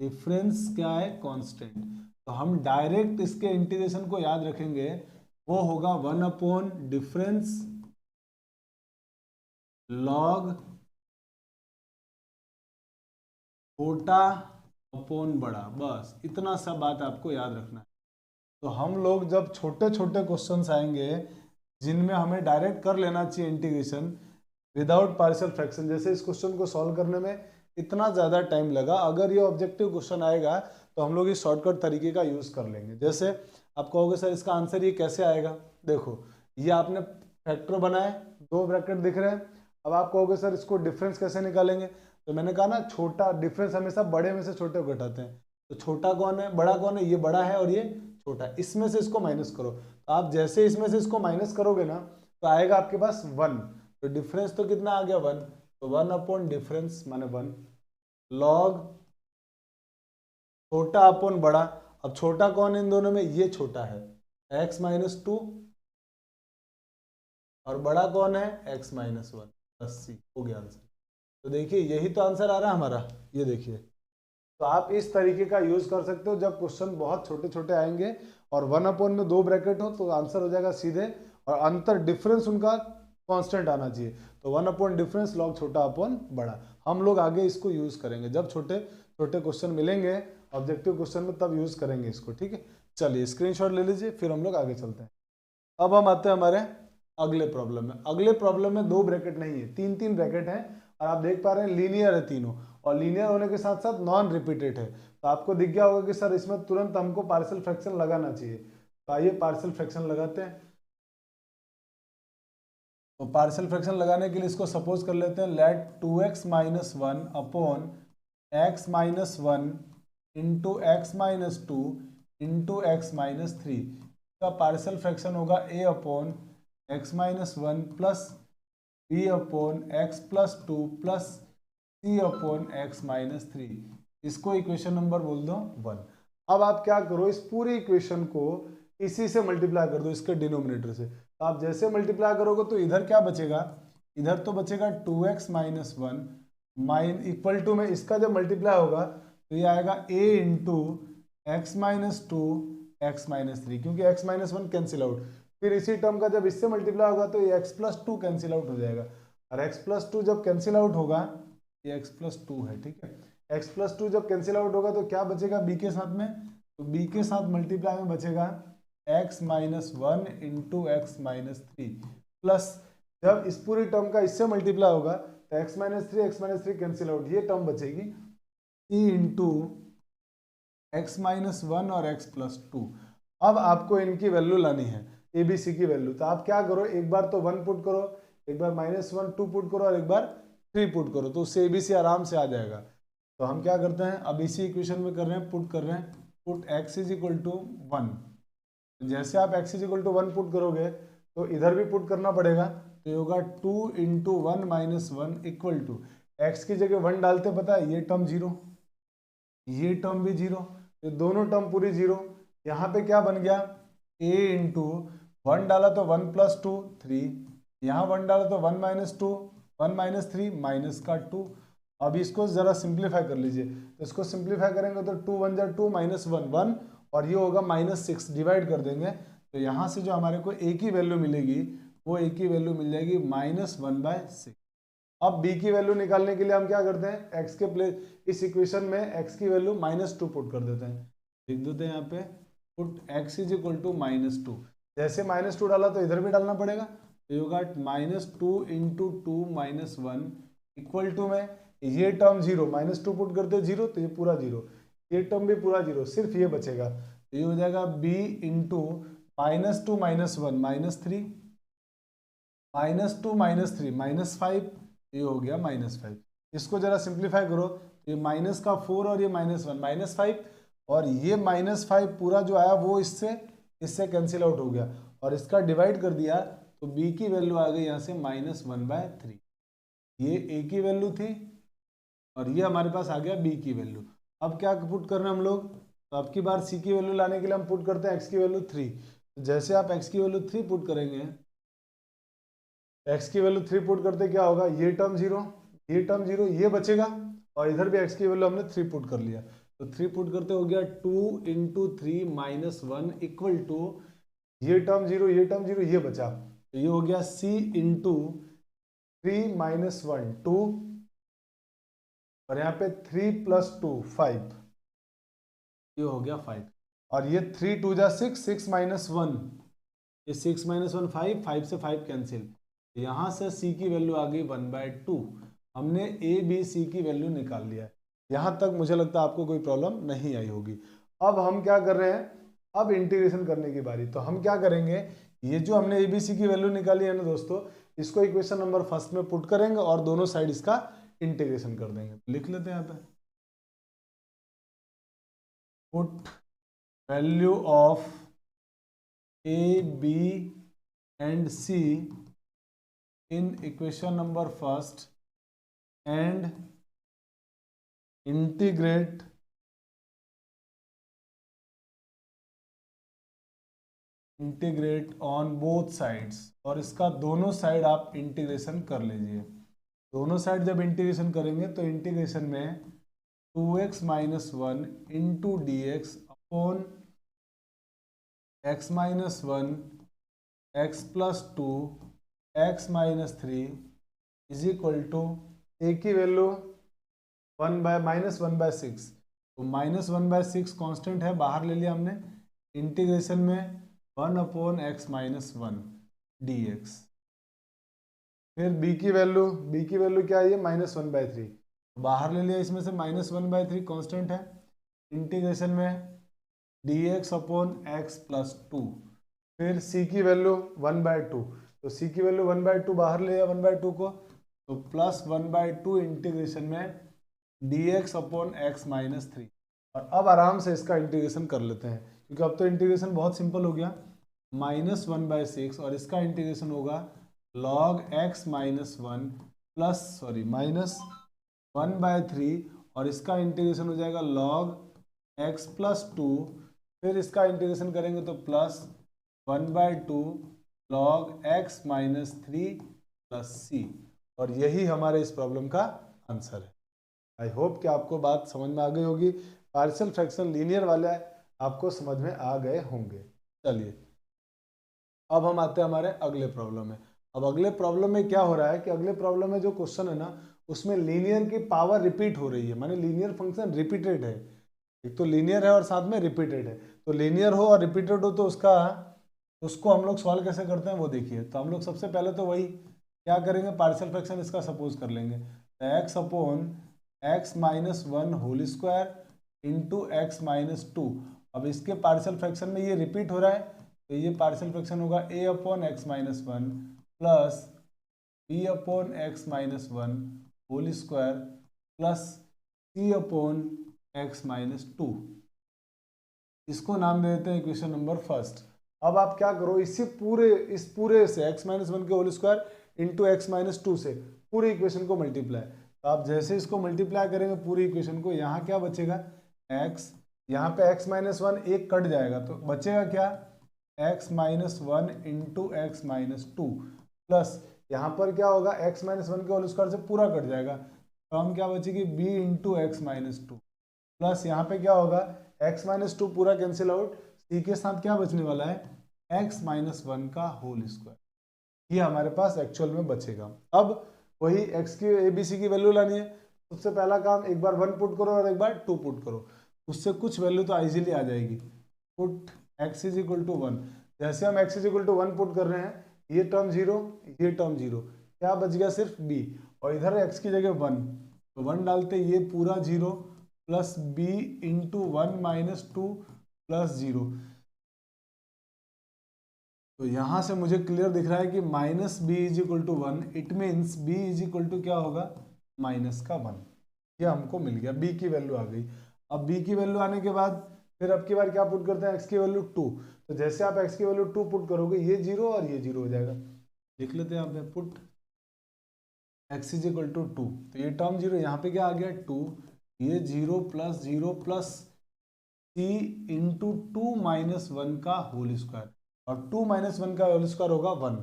डिफरेंस क्या है कांस्टेंट, तो हम डायरेक्ट इसके इंटीग्रेशन को याद रखेंगे, वो होगा वन अपॉन डिफरेंस लॉग छोटा अपॉन बड़ा, बस इतना सा बात आपको याद रखना है। तो हम लोग जब छोटे छोटे क्वेश्चंस आएंगे जिनमें हमें डायरेक्ट कर लेना चाहिए इंटीग्रेशन विदाउट पार्शियल फ्रैक्शन, जैसे इस क्वेश्चन को सॉल्व करने में इतना ज़्यादा टाइम लगा, अगर ये ऑब्जेक्टिव क्वेश्चन आएगा तो हम लोग इस शॉर्टकट तरीके का यूज़ कर लेंगे। जैसे आप कहोगे सर इसका आंसर ये कैसे आएगा, देखो ये आपने फैक्टर बनाए, दो ब्रैकेट दिख रहे हैं, अब आप कहोगे सर इसको डिफरेंस कैसे निकालेंगे, तो मैंने कहा ना छोटा डिफरेंस हमेशा बड़े में से छोटे को घटाते हैं, तो छोटा कौन है बड़ा कौन है, ये बड़ा है और ये छोटा है, इसमें से इसको माइनस करो, तो आप जैसे इसमें से इसको माइनस करोगे ना तो आएगा आपके पास वन, तो डिफरेंस तो कितना आ गया वन, तो वन अपॉन डिफरेंस माने वन लॉग छोटा अपॉन बड़ा। अब छोटा कौन है इन दोनों में, ये छोटा है x माइनस टू, और बड़ा कौन है x माइनस वन प्लस सी, हो गया आंसर। तो देखिए यही तो आंसर आ रहा है हमारा, ये देखिए। तो आप इस तरीके का यूज कर सकते हो जब क्वेश्चन बहुत छोटे छोटे आएंगे और वन अपॉन में दो ब्रैकेट हो तो आंसर हो जाएगा सीधे, और अंतर डिफरेंस उनका कांस्टेंट आना चाहिए, तो वन अपॉन डिफरेंस लॉग छोटा अपॉन बड़ा। हम लोग आगे इसको यूज करेंगे जब छोटे छोटे क्वेश्चन मिलेंगे ऑब्जेक्टिव क्वेश्चन में, तब यूज करेंगे इसको, ठीक है। चलिए स्क्रीनशॉट ले लीजिए, फिर हम लोग आगे चलते हैं। अब हम आते हैं हमारे अगले प्रॉब्लम में। अगले प्रॉब्लम में दो ब्रैकेट नहीं है, तीन तीन ब्रैकेट हैं, और आप देख पा रहे हैं लीनियर है तीनों, और लीनियर होने के साथ साथ नॉन रिपीटेड है। तो आपको दिख गया होगा कि सर इसमें तुरंत हमको पार्शियल फ्रैक्शन लगाना चाहिए, तो आइए पार्शियल फ्रैक्शन लगाते हैं। तो पार्शियल फ्रैक्शन लगाने के लिए इसको सपोज कर लेते हैं, let 2x minus one upon x minus one into x minus two into x minus three का पार्शियल फ्रैक्शन होगा a upon x minus one plus b upon x plus two plus c upon x minus three. इसको equation number बोल दो one. अब आप क्या करो, इस पूरी इक्वेशन को इसी से मल्टीप्लाई कर दो, इसके डिनोमिनेटर से। तो आप जैसे मल्टीप्लाई करोगे तो इधर क्या बचेगा, इधर तो बचेगा 2x minus one mine equal to में इसका जब मल्टीप्लाई होगा तो ये आएगा a into x minus two x minus three, क्योंकि x minus one cancel out, फिर इसी टर्म का जब इससे मल्टीप्लाई होगा तो ये x plus two cancel out हो जाएगा, और x प्लस टू जब कैंसिल आउट होगा, ये x प्लस टू है, ठीक है, x प्लस टू जब कैंसिल आउट होगा तो क्या बचेगा b के साथ में, तो b के साथ मल्टीप्लाई में बचेगा x minus one into x minus three, plus जब इस पूरी टर्म का इससे मल्टीप्लाई होगा तो x minus three cancel out, ये टर्म बचेगी c into x minus one और x प्लस टू। अब आपको इनकी वैल्यू लानी है, ए बी सी की वैल्यू। तो आप क्या करो, एक बार तो वन पुट करो, एक बार माइनस वन टू पुट करो और एक बार थ्री पुट करो, तो उससे ए बी सी आराम से आ जाएगा। तो हम क्या करते हैं, अब इसी इक्वेशन में कर रहे हैं, पुट कर रहे हैं, put x is equal to one. जैसे आप x is equal to one put करोगे तो इधर भी पुट करना पड़ेगा, तो ये होगा two into one minus one equal to, x की जगह वन डालते, पता है ये टर्म जीरो, ये टर्म भी जीरो, ये दोनों टर्म पूरी जीरो। यहाँ पे क्या बन गया, a इंटू वन डाला तो वन प्लस टू थ्री, यहाँ वन डाला तो one minus two, one minus three minus का टू। अब इसको जरा सिंप्लीफाई कर लीजिए, तो इसको सिंप्लीफाई करेंगे तो टू वन जा टू माइनस वन वन, और ये होगा माइनस सिक्स, डिवाइड कर देंगे तो यहाँ से जो हमारे को a की वैल्यू मिलेगी, वो a की वैल्यू मिल जाएगी माइनस वन बाय सिक्स। अब b की वैल्यू निकालने के लिए हम क्या करते हैं, x के प्लेस, इस इक्वेशन में x की वैल्यू माइनस टू पुट कर देते हैं, लिख देते हैं यहाँ पे put x is equal to minus two. जैसे माइनस टू डाला तो इधर भी डालना पड़ेगा, तो होगा minus two into two minus one equal to में ये term zero, minus two put करते जीरो, तो ये पूरा जीरो, ये टर्म भी पूरा जीरो, सिर्फ ये बचेगा, तो ये हो जाएगा b into minus two minus one minus three, minus two minus three minus five, ये हो गया माइनस फाइव। इसको जरा सिंप्लीफाई करो, ये माइनस का फोर और ये माइनस वन माइनस फाइव, और ये माइनस फाइव पूरा जो आया वो इससे कैंसिल आउट हो गया, और इसका डिवाइड कर दिया तो b की वैल्यू आ गई यहाँ से माइनस वन बाय थ्री। ये a की वैल्यू थी और ये हमारे पास आ गया b की वैल्यू। अब क्या पुट करना है हम लोग, तो अब की बार c की वैल्यू लाने के लिए हम पुट करते हैं x की वैल्यू थ्री। तो जैसे आप x की वैल्यू थ्री पुट करेंगे, x की वैल्यू थ्री पुट करते क्या होगा, ये टर्म जीरो, ये टर्म जीरो, ये बचेगा, और इधर भी x की वैल्यू हमने थ्री पुट कर लिया, तो थ्री पुट करते हो गया two into three minus one equal to, ये टर्म जीरो, ये टर्म जीरो, ये बचा, तो ये हो गया c into three minus one two, और यहाँ पे थ्री प्लस टू फाइव, ये हो गया फाइव, और ये थ्री टू जा सिक्स, सिक्स माइनस वन, ये six minus one five, five से फाइव कैंसिल, यहाँ से c की वैल्यू आ गई वन बाय टू। हमने a b c की वैल्यू निकाल लिया है। यहाँ तक मुझे लगता है आपको कोई प्रॉब्लम नहीं आई होगी। अब हम क्या कर रहे हैं, अब इंटीग्रेशन करने की बारी। तो हम क्या करेंगे, ये जो हमने a b c की वैल्यू निकाली है ना दोस्तों, इसको इक्वेशन नंबर फर्स्ट में पुट करेंगे और दोनों साइड इसका इंटीग्रेशन कर देंगे। लिख लेते हैं यहाँ पे, put value of a b and c in equation number first and integrate on both sides, और इसका दोनों साइड आप इंटीग्रेशन कर लीजिए। दोनों साइड जब इंटीग्रेशन करेंगे तो इंटीग्रेशन में 2x minus one into d x upon x minus one x plus two x minus three is equal to a की value one by minus one by six, तो minus one by six constant है, बाहर ले लिया हमने, integration में one upon x minus one d x. फिर b की वैल्यू क्या है, माइनस वन बाय थ्री, बाहर ले लिया, इसमें से minus one by three constant है, इंटीग्रेशन में d x upon x plus two. फिर c की वैल्यू वन बाय टू, तो c की वैल्यू वन बाय टू, बाहर ले लिया वन बाय टू को, तो plus one by two integration में d x upon x minus three. और अब आराम से इसका इंटीग्रेशन कर लेते हैं, क्योंकि अब तो इंटीग्रेशन बहुत सिंपल हो गया, माइनस वन बाय सिक्स, और इसका इंटीग्रेशन होगा log x minus one plus sorry minus one by three, और इसका इंटीग्रेशन हो जाएगा लॉग एक्स प्लस टू। फिर इसका इंटीग्रेशन करेंगे तो plus one by two log x minus three plus c, और यही हमारे इस प्रॉब्लम का आंसर है। आई होप कि आपको बात समझ में आ गई होगी, पार्शियल फ्रैक्शन लीनियर वाले आपको समझ में आ गए होंगे। चलिए अब हम आते हैं हमारे अगले प्रॉब्लम में। अब अगले प्रॉब्लम में क्या हो रहा है कि अगले प्रॉब्लम में जो क्वेश्चन है ना, उसमें लीनियर की पावर रिपीट हो रही है, माने लीनियर फंक्शन रिपीटेड है। एक तो लीनियर है और साथ में रिपीटेड है, तो लीनियर हो और रिपीटेड हो तो उसको हम लोग सॉल्व कैसे करते हैं वो देखिए। तो हम लोग सबसे पहले तो वही क्या करेंगे, पार्शियल फ्रैक्शन इसका सपोज कर लेंगे, x upon x minus one whole square into x minus two. अब इसके पार्शियल फ्रैक्शन में ये रिपीट हो रहा है, तो ये पार्शियल फ्रैक्शन होगा a upon x minus one plus b upon x minus one whole square plus c upon x minus two. इसको नाम दे देते हैं इक्वेशन नंबर फर्स्ट। अब आप क्या करो, इस पूरे से x माइनस वन के whole square into x minus two से पूरी इक्वेशन को मल्टीप्लाई। तो आप जैसे इसको मल्टीप्लाई करेंगे पूरी इक्वेशन को, यहाँ क्या बचेगा x, यहाँ पे x माइनस वन एक कट जाएगा तो बचेगा क्या x minus one into x minus two plus यहाँ पर क्या होगा x माइनस वन के होल स्क्वायर से पूरा कट जाएगा, तो हम क्या बचेगी b into x minus two plus यहाँ पे क्या होगा x माइनस टू पूरा कैंसिल आउट, c के साथ क्या बचने वाला है x माइनस वन का होल स्क्वायर। ये हमारे पास एक्चुअल में बचेगा। अब वही x की abc की वैल्यू लानी है। सबसे पहला काम, एक बार 1 पुट करो और एक बार 2 पुट करो, उससे कुछ वैल्यू तो इजीली आ जाएगी। Put x is equal to 1। जैसे हम x is equal to 1 put कर रहे हैं, ये टर्म 0, ये टर्म 0, क्या बच गया सिर्फ b, और इधर x की जगह 1, तो 1 डालते ये पूरा 0 plus b into one minus two plus 0। तो यहां से मुझे क्लियर दिख रहा है कि minus b is equal to one, it means b is equal to क्या होगा माइनस का 1। ये हमको मिल गया, b की वैल्यू आ गई। अब b की वैल्यू आने के बाद फिर अब की बार क्या पुट करते हैं, x की वैल्यू 2। तो जैसे आप x की वैल्यू 2 पुट करोगे, ये 0 और ये 0 हो जाएगा। लिख लेते हैं यहाँ पे put x is equal to 2, तो ये टर्म 0, यहाँ पे क्या आ गया 2, ये 0 plus c into two minus one का होल स्क्वायर, और 2 माइनस वन का होल स्क्वायर होगा 1।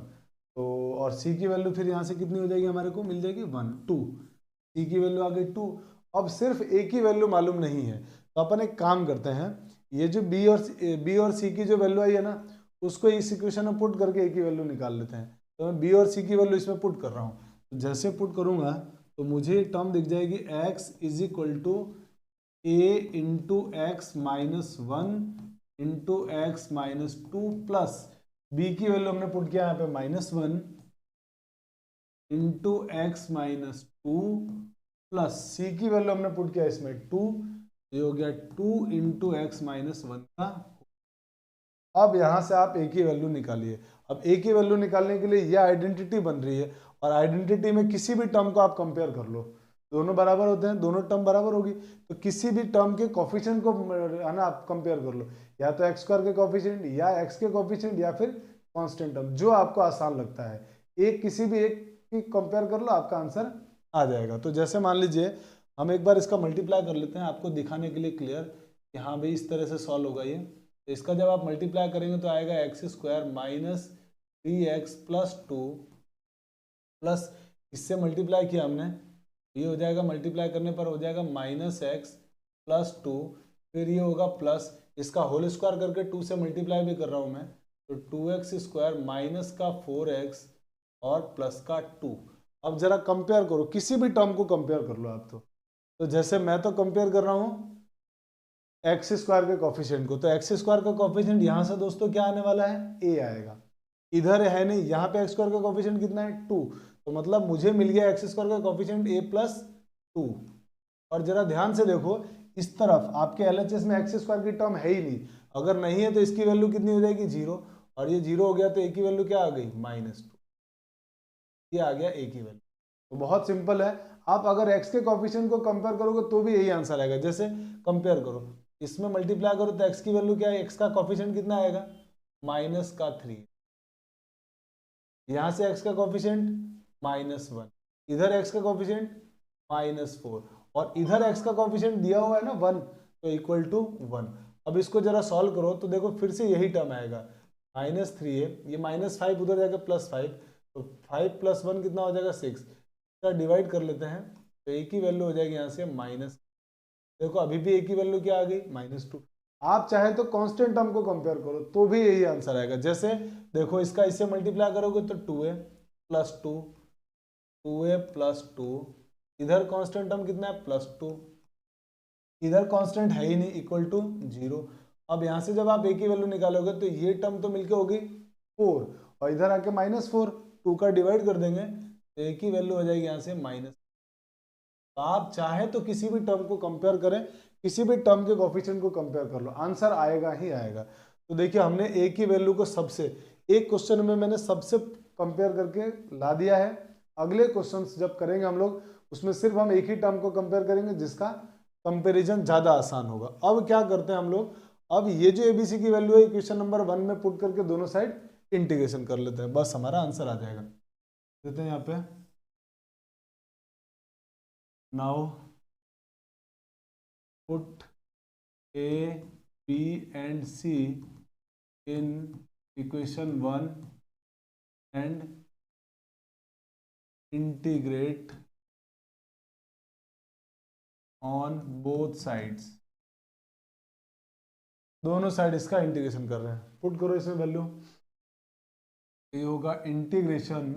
तो और c की वैल्यू फिर यहाँ से कितनी हो जाएगी, हमारे को मिल जाएगी 1, 2, c की वैल्यू आ गई 2। अब सिर्फ a की वैल्यू मालूम नहीं है, तो अपन एक काम करते हैं, ये जो b और c की जो वैल्यू आई है ना, उसको इस इक्वेशन में पुट करके a की वैल्यू निकाल लेते हैं। तो मैं b और c की वैल्यू इसमें पुट कर रहा हूँ, तो जैसे पुट करूँगा तो मुझे टर्म दिख जाएगी x is equal to a into x minus one into x minus two plus b की वैल्यू हमने पुट किया यहाँ पे minus one into x minus two plus c की वैल्यू हमने पुट किया इसमें 2, ये हो गया 2 इंटू एक्स माइनस वन का। अब यहाँ से आप a की वैल्यू निकालिए। अब a की वैल्यू निकालने के लिए यह आइडेंटिटी बन रही है, और आइडेंटिटी में किसी भी टर्म को आप कंपेयर कर लो, दोनों बराबर होते हैं, दोनों टर्म बराबर होगी, तो किसी भी टर्म के कोफिशिएंट को है ना आप कंपेयर कर लो, या तो एक्स स्क्वायर के कोफिशिएंट या एक्स के कोफिशिएंट या फिर कांस्टेंट टर्म, जो आपको आसान लगता है, एक किसी भी एक की कंपेयर कर लो, आपका आंसर आ जाएगा। तो जैसे मान लीजिए हम एक बार इसका मल्टीप्लाई कर लेते हैं आपको दिखाने के लिए क्लियर कि हाँ भाई इस तरह से सॉल्व होगा ये। तो इसका जब आप मल्टीप्लाई करेंगे तो आएगा x square minus 3x plus 2 plus इससे मल्टीप्लाई किया हमने, ये हो जाएगा, मल्टीप्लाई करने पर हो जाएगा माइनस एक्स प्लस 2, फिर ये होगा प्लस इसका होल स्क्वायर करके 2 से मल्टीप्लाई भी कर रहा हूँ मैं, तो 2x स्क्वायर माइनस का 4x और प्लस का 2। अब जरा कंपेयर करो, किसी भी टर्म को कंपेयर कर लो आप। तो जैसे मैं तो कंपेयर कर रहा हूँ एक्स स्क्वायर के कोफिशिएंट को, तो एक्स स्क्वायर का कोफिशिएंट यहाँ से दोस्तों क्या आने वाला है a आएगा, इधर है नहीं, यहाँ पे एक्स स्क्वायर का कोफिशिएंट कितना है 2, तो मतलब मुझे मिल गया एक्स स्क्वायर का कोफिशिएंट a प्लस 2। और जरा ध्यान से देखो, इस तरफ आपके एलएचएस में एक्स स्क्वायर की टर्म है ही नहीं, अगर नहीं है तो इसकी वैल्यू कितनी हो जाएगी 0, और ये 0 हो गया तो a की वैल्यू क्या आ गई -2, ये आ गया a की वैल्यू। तो बहुत सिंपल है, आप अगर x के कोफिशिएंट को कंपेयर करोगे तो भी यही आंसर आएगा। जैसे कंपेयर करो, इसमें मल्टीप्लाई करो तो x की वैल्यू क्या है, x का कोफिशिएंट कितना आएगा -3, यहाँ से x का कोफिशिएंट -1, इधर x का कोफिशिएंट -4, और इधर x का कोफिशिएंट दिया हुआ है ना 1, तो इक्वल टू 1। अब इसको जरा सॉल्व करो तो देखो फिर से यही टर्म आएगा, -3 है, ये -5 उधर जाएगा +5, तो 5 + 1 कितना हो जाएगा 6, इसका डिवाइड कर लेते हैं तो a की वैल्यू हो जाएगी यहाँ से माइनस, देखो अभी भी a की वैल्यू क्या आ गई -2। आप चाहे तो कांस्टेंट टर्म को कंपेयर करो तो भी यही आंसर आएगा। जैसे देखो इसका इससे मल्टीप्लाई करोगे तो 2a + 2, 2a + 2, इधर कांस्टेंट टर्म कितना है +2, इधर कांस्टेंट है ही नहीं, इक्वल टू 0। अब यहाँ से जब आप a की वैल्यू निकालोगे तो ये टर्म तो मिलके होगी 4, और इधर आके -4, 2 का डिवाइड कर देंगे तो a की वैल्यू हो जाएगी यहाँ से -। तो आप चाहे तो किसी भी टर्म को कंपेयर करें, किसी भी टर्म के कोफिशिएंट को कंपेयर कर लो, आंसर आएगा ही आएगा। तो देखिए हमने ए की वैल्यू को सबसे, एक क्वेश्चन में मैंने सबसे कंपेयर करके ला दिया है। अगले क्वेश्चन जब करेंगे हम लोग उसमें सिर्फ हम एक ही टर्म को कंपेयर करेंगे जिसका कंपैरिजन ज्यादा आसान होगा। अब क्या करते हैं हम लोग, अब ये जो एबीसी की वैल्यू है इक्वेशन नंबर 1 में पुट करके दोनों साइड इंटीग्रेशन कर लेते हैं, बस हमारा आंसर आ जाएगा। देते हैं यहाँ पे, now put a b and c in equation 1 and integrate on both sides. दोनों साइड इसका इंटीग्रेशन कर रहे हैं, पुट करो इसमें वैल्यू। ये होगा integration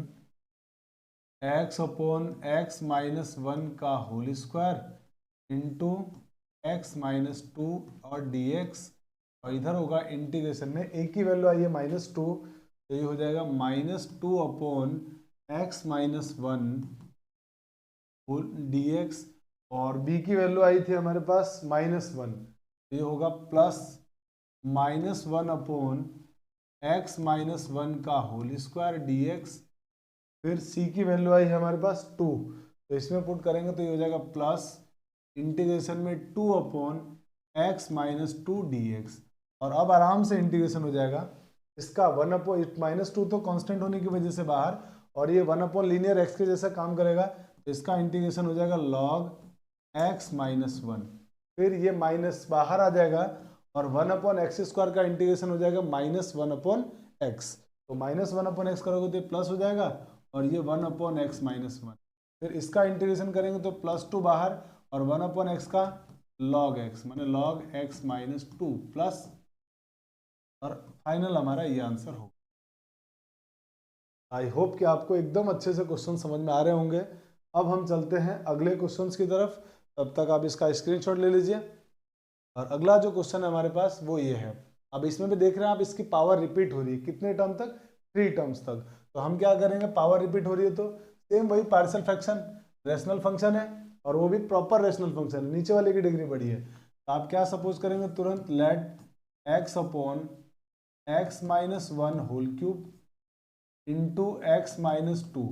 x upon x minus 1 का whole square into x minus 2 और dx, और इधर होगा इंटीग्रेशन में a की वैल्यू आई है -2, तो ये हो जाएगा -2 अपॉन x माइनस 1 dx, और b की वैल्यू आई थी हमारे पास -1, ये होगा +(-1 अपॉन x माइनस 1 का होल स्क्वायर dx), फिर c की वैल्यू आई है हमारे पास 2, तो इसमें पुट करेंगे तो ये हो जाएगा प्लस इंटीग्रेशन में 2 अपॉन x माइनस 2 dx, और अब आराम से इंटीग्रेशन हो जाएगा इसका 1 अपॉन -2 तो कांस्टेंट होने की वजह से बाहर, और ये 1 अपॉन लीनियर x के जैसा काम करेगा, तो इसका इंटीग्रेशन हो जाएगा log x माइनस 1, फिर ये माइनस बाहर आ जाएगा और 1 अपॉन एक्स स्क्वायर का इंटीग्रेशन हो जाएगा -1 अपॉन एक्स, तो -1 अपॉन एक्स करोगे तो प्लस हो जाएगा, और ये 1 अपॉन एक्स माइनस 1, फिर इसका इंटीग्रेशन करेंगे तो +2 बाहर और 1 अपॉन एक्स का log x, माने log x माइनस 2 प्लस, और फाइनल हमारा ये आंसर होगा। आई होप कि आपको एकदम अच्छे से क्वेश्चन समझ में आ रहे होंगे। अब हम चलते हैं अगले क्वेश्चन की तरफ, तब तक आप इसका स्क्रीनशॉट ले लीजिए। और अगला जो क्वेश्चन है हमारे पास वो ये है, अब इसमें भी देख रहे हैं आप इसकी पावर रिपीट हो रही है, कितने टर्म तक, 3 टर्म्स तक। तो हम क्या करेंगे, पावर रिपीट हो रही है तो सेम वही पार्शियल फ्रैक्शन रैशनल फंक्शन है, और वो भी प्रॉपर रैशनल फंक्शन है, नीचे वाले की डिग्री बड़ी है, तो आप क्या सपोज करेंगे तुरंत, let x upon x minus 1 whole cube into x minus 2,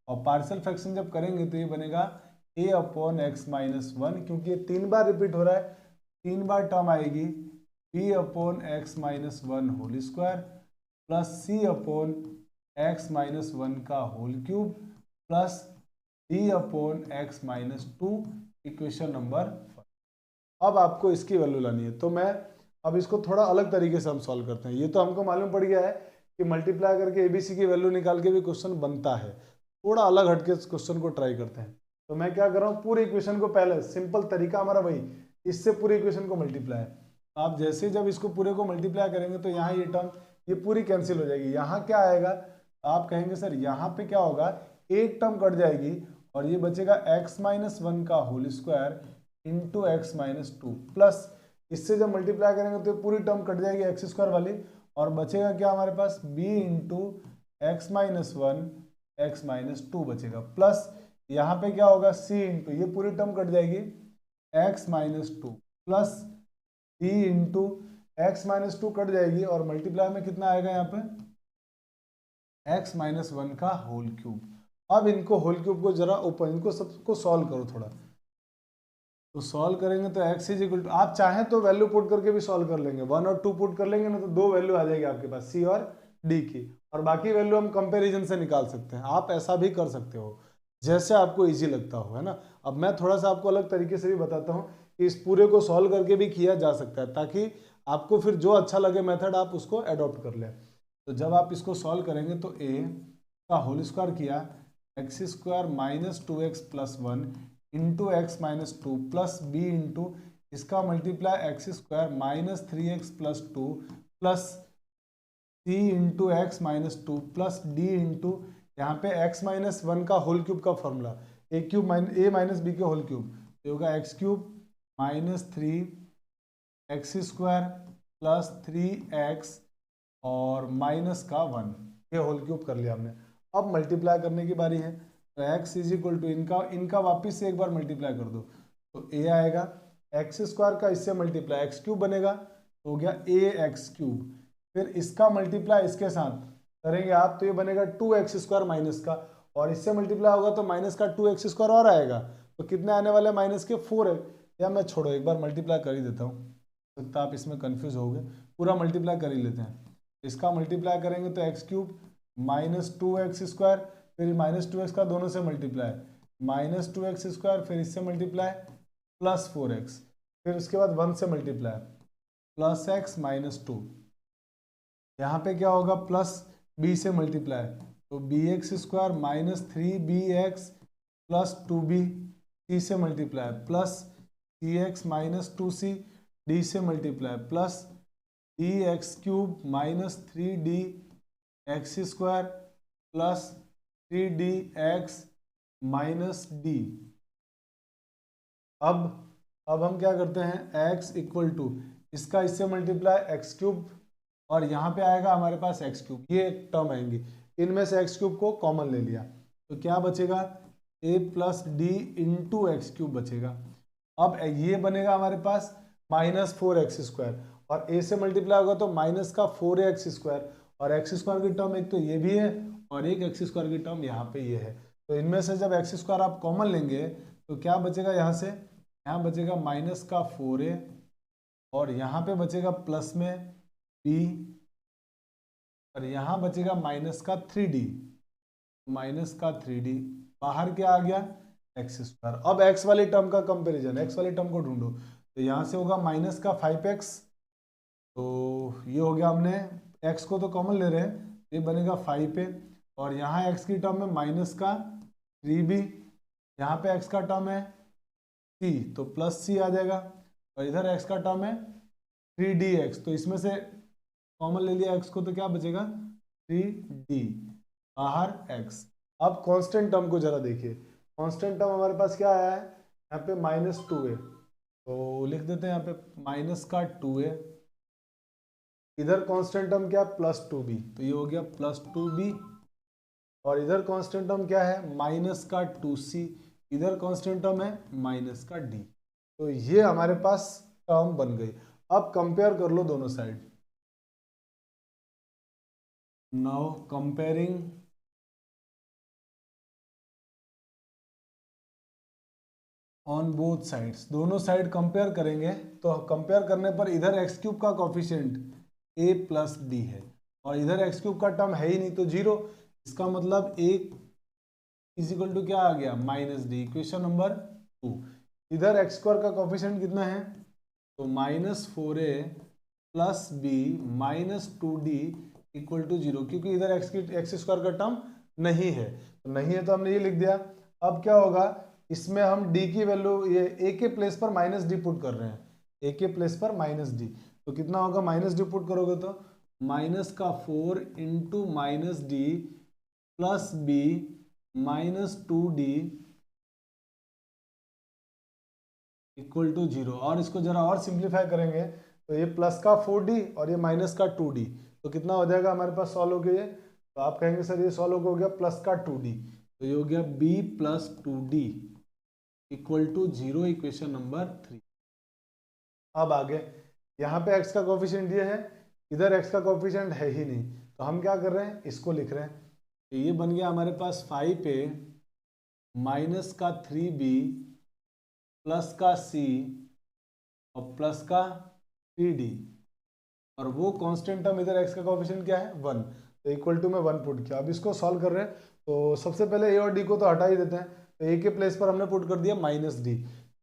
और पार्शियल फ्रैक्शन जब करेंगे तो ये बनेगा a अपॉन एक्स माइनस 1, क्योंकि ये 3 बार रिपीट हो रहा है, 3 बार टर्म आएगी b upon x minus 1 whole square plus c upon x minus 1 का whole cube plus d upon x minus 2, equation number 5। अब आपको इसकी वैल्यू लानी है, तो मैं अब इसको थोड़ा अलग तरीके से हम सॉल्व करते हैं। ये तो हमको मालूम पड़ गया है कि मल्टीप्लाई करके एबीसी की वैल्यू निकाल के भी क्वेश्चन बनता है, थोड़ा अलग हटके क्वेश्चन को ट्राई करते हैं। तो मैं क्या कर रहा हूँ, पूरी इक्वेशन को पहले, सिंपल तरीका हमारा वही, इससे पूरी इक्वेशन को मल्टीप्लाई, आप जैसे जब इसको पूरे को मल्टीप्लाई करेंगे तो यहाँ ये टर्म ये पूरी कैंसिल हो जाएगी, यहाँ क्या आएगा, आप कहेंगे सर यहाँ पे क्या होगा, एक टर्म कट जाएगी और ये बचेगा x माइनस 1 का whole square into x minus 2 plus, इससे जब मल्टीप्लाई करेंगे तो पूरी टर्म कट जाएगी एक्स स्क्वायर वाली, और बचेगा क्या हमारे पास b into x minus 1 x minus 2 बचेगा, प्लस यहाँ पे क्या होगा c इंटू ये पूरी टर्म कट जाएगी x minus 2 plus d into x minus 2 cut जाएगी, और मल्टीप्लाई में कितना आएगा यहाँ पे x माइनस 1 का होल क्यूब। अब इनको होल क्यूब को जरा ओपन, इनको सबको सॉल्व करो थोड़ा, तो सॉल्व करेंगे तो x इज इक्वल टू, आप चाहें तो वैल्यू पुट करके भी सॉल्व कर लेंगे, 1 और 2 पुट कर लेंगे ना तो 2 वैल्यू आ जाएगी आपके पास c और d की, और बाकी वैल्यू हम कंपैरिजन से निकाल सकते हैं, आप ऐसा भी कर सकते हो जैसे आपको इजी लगता हो, है ना। अब मैं थोड़ा सा आपको अलग तरीके से भी बताता हूँ कि इस पूरे को सॉल्व करके भी किया जा सकता है, ताकि आपको फिर जो अच्छा लगे मेथड आप उसको अडॉप्ट कर लें। तो जब आप इसको सॉल्व करेंगे तो a का होल स्क्वायर किया x square minus 2x plus 1 into x minus 2 plus b into इसका multiply x square minus 3x plus 2 plus c into x minus 2 plus d into यहाँ पे x माइनस 1 का whole cube का formula a cube a minus b के whole cube, तो होगा x cube minus 3x square plus 3x और minus का 1, ये होल क्यूब कर लिया हमने। अब मल्टीप्लाई करने की बारी है, तो x इज इक्वल टू इनका वापिस से एक बार मल्टीप्लाई कर दो, तो a आएगा एक्स स्क्वायर का इससे मल्टीप्लाई एक्स क्यूब बनेगा तो हो गया ए एक्स क्यूब, फिर इसका मल्टीप्लाई इसके साथ करेंगे आप तो ये बनेगा 2x स्क्वायर माइनस का, और इससे मल्टीप्लाई होगा तो माइनस का 2x स्क्वायर और आएगा, तो कितने आने वाले माइनस के 4 है। या मैं छोड़ो एक बार मल्टीप्लाई कर ही देता हूँ, तो आप इसमें कंफ्यूज हो गए, पूरा मल्टीप्लाई कर ही लेते हैं। इसका मल्टीप्लाई करेंगे तो x cube minus 2x square, फिर माइनस 2x का दोनों से मल्टीप्लाई माइनस 2x स्क्वायर, फिर इससे मल्टीप्लाई प्लस 4x, फिर उसके बाद 1 से मल्टीप्लाई प्लस x माइनस 2, यहाँ पे क्या होगा प्लस b से मल्टीप्लाई तो bx square minus 3bx plus 2b, c से multiply plus cx minus 2c, d से multiply plus dx cube minus 3d x square plus 3dx minus d। अब हम क्या करते हैं, x इक्वल टू इसका इससे मल्टीप्लाई एक्स क्यूब, और यहाँ पे आएगा हमारे पास एक्स क्यूब, ये एक टर्म आएंगी, इनमें से एक्स क्यूब को कॉमन ले लिया तो क्या बचेगा a plus D into x cube बचेगा। अब ये बनेगा हमारे पास माइनस 4x स्क्वायर, और a से मल्टीप्लाई होगा तो माइनस का 4x स्क्वायर, और एक्स स्क्वायर की टर्म एक तो ये भी है और एक एक्स स्क्वायर की टर्म यहाँ पे ये है, तो इनमें से जब एक्स स्क्वायर आप कॉमन लेंगे तो क्या बचेगा, यहाँ से यहाँ बचेगा माइनस का 4a, और यहाँ पे बचेगा प्लस में b, और यहाँ बचेगा माइनस का 3d, बाहर क्या आ गया एक्स स्क्वायर। अब x वाली टर्म का कंपैरिजन, x वाली टर्म को ढूंढो तो यहाँ से होगा माइनस का 5x, तो ये हो गया, हमने x को तो कॉमन ले रहे हैं, ये बनेगा 5a, और यहाँ x की टर्म में माइनस का 3b, यहाँ पे x का टर्म है c तो प्लस c आ जाएगा, और इधर x का टर्म है 3dx, तो इसमें से कॉमन ले लिया x को तो क्या बचेगा 3d, बाहर x। अब कांस्टेंट टर्म को जरा देखिए, कांस्टेंट टर्म हमारे पास क्या आया है, यहाँ पे माइनस 2a, तो लिख देते हैं यहाँ पे माइनस का 2a, इधर कांस्टेंट टर्म क्या प्लस 2b, तो ये हो गया प्लस 2b, और इधर कांस्टेंट टर्म क्या है माइनस का 2c, इधर कांस्टेंट टर्म है माइनस का d, तो ये हमारे पास टर्म बन गई। अब कंपेयर कर लो दोनों side, now comparing on both sides, दोनों साइड कंपेयर करेंगे तो कंपेयर करने पर इधर एक्स क्यूब का कोफिशिएंट a प्लस डी है, और इधर एक्स क्यूब का टर्म है ही नहीं तो 0, इसका मतलब a इज इक्वल टू क्या आ गया माइनस डी, इक्वेशन नंबर 2। इधर एक्स स्क्वायर का कोफिशिएंट कितना है तो minus 4a plus b minus 2d equal to 0, क्योंकि इधर एक्स स्क्वायर का टर्म नहीं है, तो नहीं है तो हमने ये लिख दिया। अब क्या होगा, इसमें हम d की वैल्यू ये a के प्लेस पर माइनस डी पुट कर रहे हैं, a के प्लेस पर माइनस डी, तो कितना होगा माइनस डी पुट करोगे तो माइनस का 4 into minus d plus b minus 2d equal to 0, और इसको जरा और सिंप्लीफाई करेंगे तो ये प्लस का 4d और ये माइनस का 2d, तो कितना हो जाएगा हमारे पास सॉल्व हो गया, तो आप कहेंगे सर ये सॉल्व हो गया प्लस का 2d, तो ये हो गया b plus 2d equal to 0, equation number 3। अब आगे यहाँ पे x का कोफिशिएंट ये है, इधर x का कोफिशिएंट है ही नहीं, तो हम क्या कर रहे हैं इसको लिख रहे हैं, तो ये बन गया हमारे पास 5a माइनस का 3b प्लस का c और प्लस का 3d, और वो कांस्टेंट टर्म इधर x का कोफिशिएंट क्या है 1, तो इक्वल टू में 1 पुट किया। अब इसको सॉल्व कर रहे हैं तो सबसे पहले a और d को तो हटा ही देते हैं, तो a के प्लेस पर हमने पुट कर दिया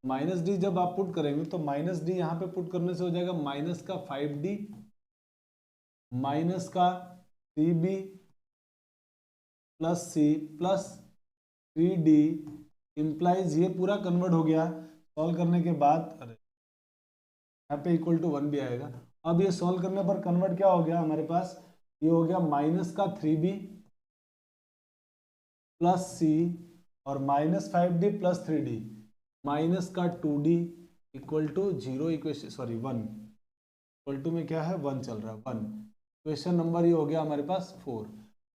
माइनस डी जब आप पुट करेंगे तो माइनस डी यहाँ पे पुट करने से हो जाएगा माइनस का 5d माइनस का 3b plus c plus 3d implies ये पूरा कन्वर्ट हो गया, सॉल्व करने के बाद अरे यहाँ पे इक्वल टू 1 भी आएगा। अब ये सॉल्व करने पर कन्वर्ट क्या हो गया हमारे पास, ये हो गया माइनस का 3b प्लस c और minus 5d plus 3d minus का 2d equal to 0, equation sorry 1 equal to में क्या है 1 चल रहा है 1, क्वेश्चन नंबर ये हो गया हमारे पास 4।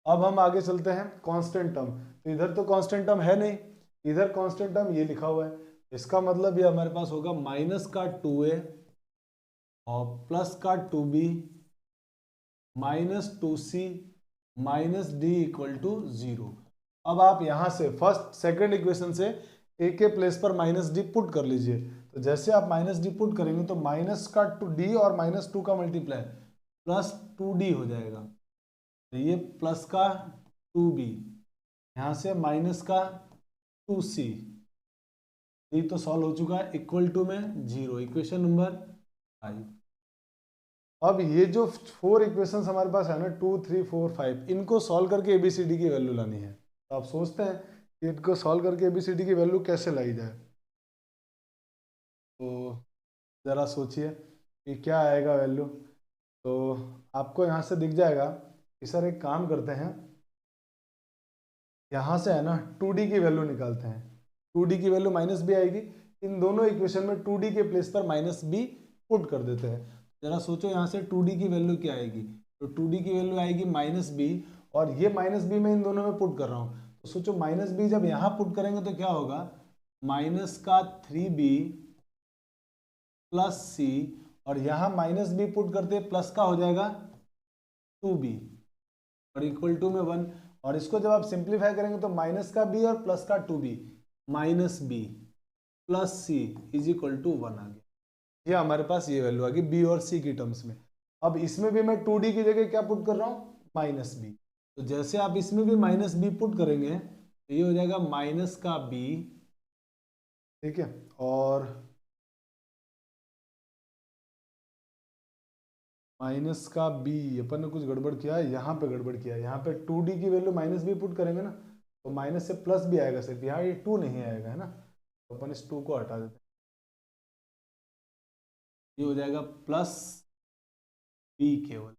अब हम आगे चलते हैं कांस्टेंट टर्म, तो इधर तो कांस्टेंट टर्म है नहीं, इधर कांस्टेंट टर्म ये लिखा हुआ है, इसका मतलब ये हमारे पास होगा माइनस का 2a और प्लस का 2b minus 2c minus d equal to 0। अब आप यहां से फर्स्ट सेकंड इक्वेशन से a के प्लेस पर माइनस डी पुट कर लीजिए। तो जैसे आप माइनस डी पुट करेंगे तो माइनस का 2d और माइनस 2 का मल्टीप्लाई प्लस 2d हो जाएगा। तो ये प्लस का 2b, यहाँ से माइनस का 2c, ये तो सॉल्व हो चुका है, इक्वल टू में 0, इक्वेशन नंबर 5। अब ये जो 4 इक्वेशंस हमारे पास है ना 2 3 4 5, इनको सॉल्व करके एबीसीडी की वैल्यू लानी है। तो आप सोचते हैं कि इनको सॉल्व करके एबीसीडी की वैल्यू कैसे लाई जाए। तो ज़रा सोचिए कि क्या आएगा वैल्यू। तो आपको यहाँ से दिख जाएगा कि सर एक काम करते हैं, यहाँ से है ना 2d की वैल्यू निकालते हैं। 2d की वैल्यू माइनस बी आएगी, इन दोनों इक्वेशन में 2d के प्लेस पर माइनस बी पुट कर देते हैं। जरा सोचो यहाँ से 2d की वैल्यू क्या आएगी। तो 2d की वैल्यू आएगी माइनस बी, और ये माइनस बी मैं इन दोनों में पुट कर रहा हूँ। तो सोचो माइनस बी जब यहाँ पुट करेंगे तो क्या होगा, माइनस का 3b प्लस सी, और यहाँ माइनस बी पुट करते प्लस का हो जाएगा 2b और इक्वल टू में 1। और इसको जब आप सिंप्लीफाई करेंगे तो माइनस का b और प्लस का 2b minus b plus c is equal to 1 आ गया। ये हमारे पास ये वैल्यू आ गई बी और सी की टर्म्स में। अब इसमें भी मैं 2d की जगह क्या पुट कर रहा हूँ, माइनस बी। तो जैसे आप इसमें भी माइनस बी पुट करेंगे तो ये हो जाएगा माइनस का बी, ठीक है। और माइनस का बी, अपन ने कुछ गड़बड़ किया है, यहाँ पे गड़बड़ किया है। यहाँ पे 2d की वैल्यू माइनस बी पुट करेंगे ना तो माइनस से प्लस भी आएगा सिर्फ, यहाँ ये 2 नहीं आएगा, है ना। तो अपन इस 2 को हटा देते हैं, ये हो जाएगा प्लस बी, केवल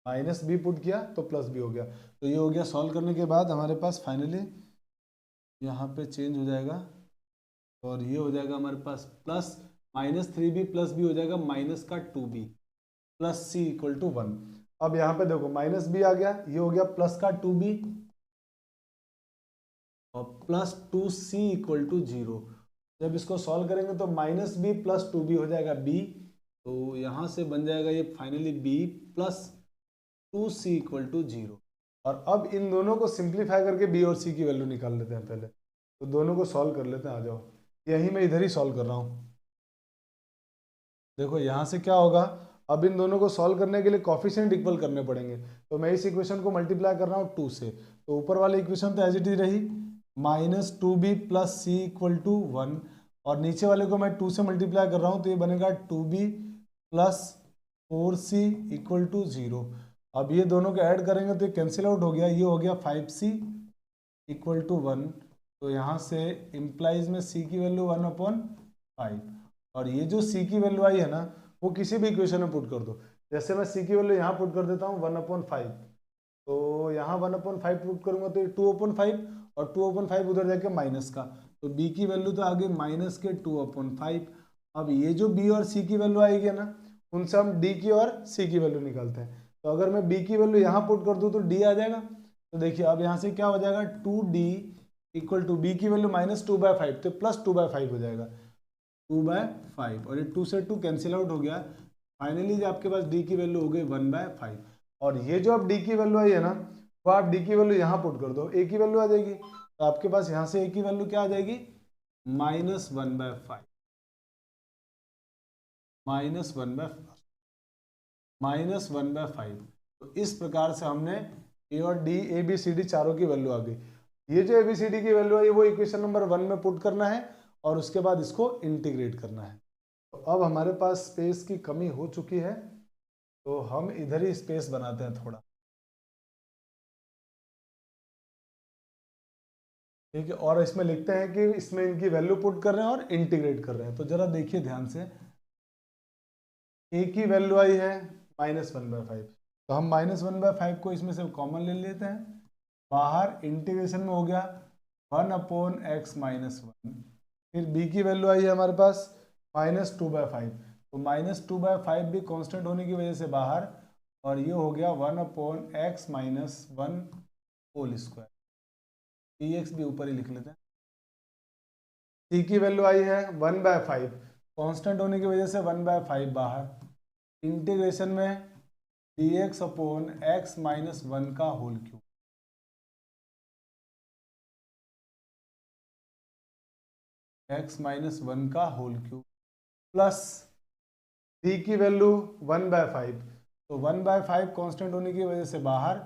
माइनस बी पुट किया तो प्लस बी हो गया। तो ये हो गया। सॉल्व करने के बाद हमारे पास फाइनली यहाँ पे चेंज हो जाएगा और ये हो जाएगा हमारे पास plus minus 3b plus b हो जाएगा माइनस का 2b plus c equal to 1। अब यहाँ पे देखो माइनस बी आ गया, ये हो गया प्लस का 2b और प्लस 2c इक्वल टू 0। जब इसको सॉल्व करेंगे तो माइनस बी प्लस 2b हो जाएगा b, तो यहाँ से बन जाएगा ये finally b plus 2c equal to 0। और अब इन दोनों को सिंप्लीफाई करके b और c की वैल्यू निकाल लेते हैं पहले। तो दोनों को सॉल्व कर लेते हैं, आ जाओ। यही मैं इधर ही सॉल्व कर रहा हूँ। देखो यहाँ से क्या होगा, अब इन दोनों को सॉल्व करने के लिए कॉफिशिएंट इक्वल करने पड़ेंगे। तो मैं इस इक्वेशन को मल्टीप्लाई कर रहा हूँ 2 से। तो ऊपर वाली इक्वेशन तो एज इट इज रही, minus 2b plus c equal to 1, और नीचे वाले को मैं 2 से मल्टीप्लाई कर रहा हूँ तो ये बनेगा 2b plus 4c equal to 0। अब ये दोनों को ऐड करेंगे तो ये कैंसिल आउट हो गया, ये हो गया 5c इक्वल टू 1। तो यहाँ से इम्प्लाइज में c की वैल्यू 1/5, और ये जो c की वैल्यू आई है ना वो किसी भी इक्वेशन में पुट कर दो। जैसे मैं c की वैल्यू यहाँ पुट कर देता हूँ 1/5, तो यहाँ 1/5 पुट करूंगा तो 2/5, और 2/5 उधर जाके माइनस का, तो b की वैल्यू तो आ गई माइनस के 2/5। अब ये जो b और c की वैल्यू आएगी ना, उनसे हम d की और c की वैल्यू निकालते हैं। तो अगर मैं b की वैल्यू यहाँ पुट कर दूँ तो d आ जाएगा। तो देखिए अब यहाँ से क्या हो जाएगा, 2d इक्वल टू b की वैल्यू -2/5 तो प्लस 2/5 हो जाएगा, 2/5, और ये 2 से 2 कैंसिल आउट हो गया। फाइनली जो आपके पास d की वैल्यू हो गई 1/5। और ये जो अब d की वैल्यू आई है ना, वो आप d की वैल्यू यहाँ पुट कर दो, a की वैल्यू आ जाएगी। तो आपके पास यहाँ से a की वैल्यू क्या आ जाएगी, -1/5, -1/5। तो इस प्रकार से हमने a और d a b c d चारों की वैल्यू आ गई। ये जो ABCD की वैल्यू है वो इक्वेशन नंबर 1 में पुट करना है और उसके बाद इसको इंटीग्रेट करना है। तो अब हमारे पास स्पेस की कमी हो चुकी है, तो हम इधर ही स्पेस बनाते हैं थोड़ा, ठीक है। और इसमें लिखते हैं कि इसमें इनकी वैल्यू पुट कर रहे हैं और इंटीग्रेट कर रहे हैं। तो जरा देखिए ध्यान से, a की वैल्यू आई है -1/5, तो हम -1/5 को इसमें से कॉमन ले लेते हैं, बाहर इंटीग्रेशन में हो गया 1/x-1। फिर b की वैल्यू आई है हमारे पास -2/5, तो -2/5 भी कांस्टेंट होने की वजह से बाहर, और ये हो गया 1/x-1 होल स्क्वायर। dx भी ऊपर ही लिख लेते हैं। सी की वैल्यू आई है 1/5, कांस्टेंट होने की वजह से 1/5 बाहर, इंटीग्रेशन में dx अपॉन x माइनस 1 का होल क्यूब, x माइनस 1 का होल क्यूब प्लस डी की वैल्यू 1/5, तो 1/5 कांस्टेंट होने की वजह से बाहर,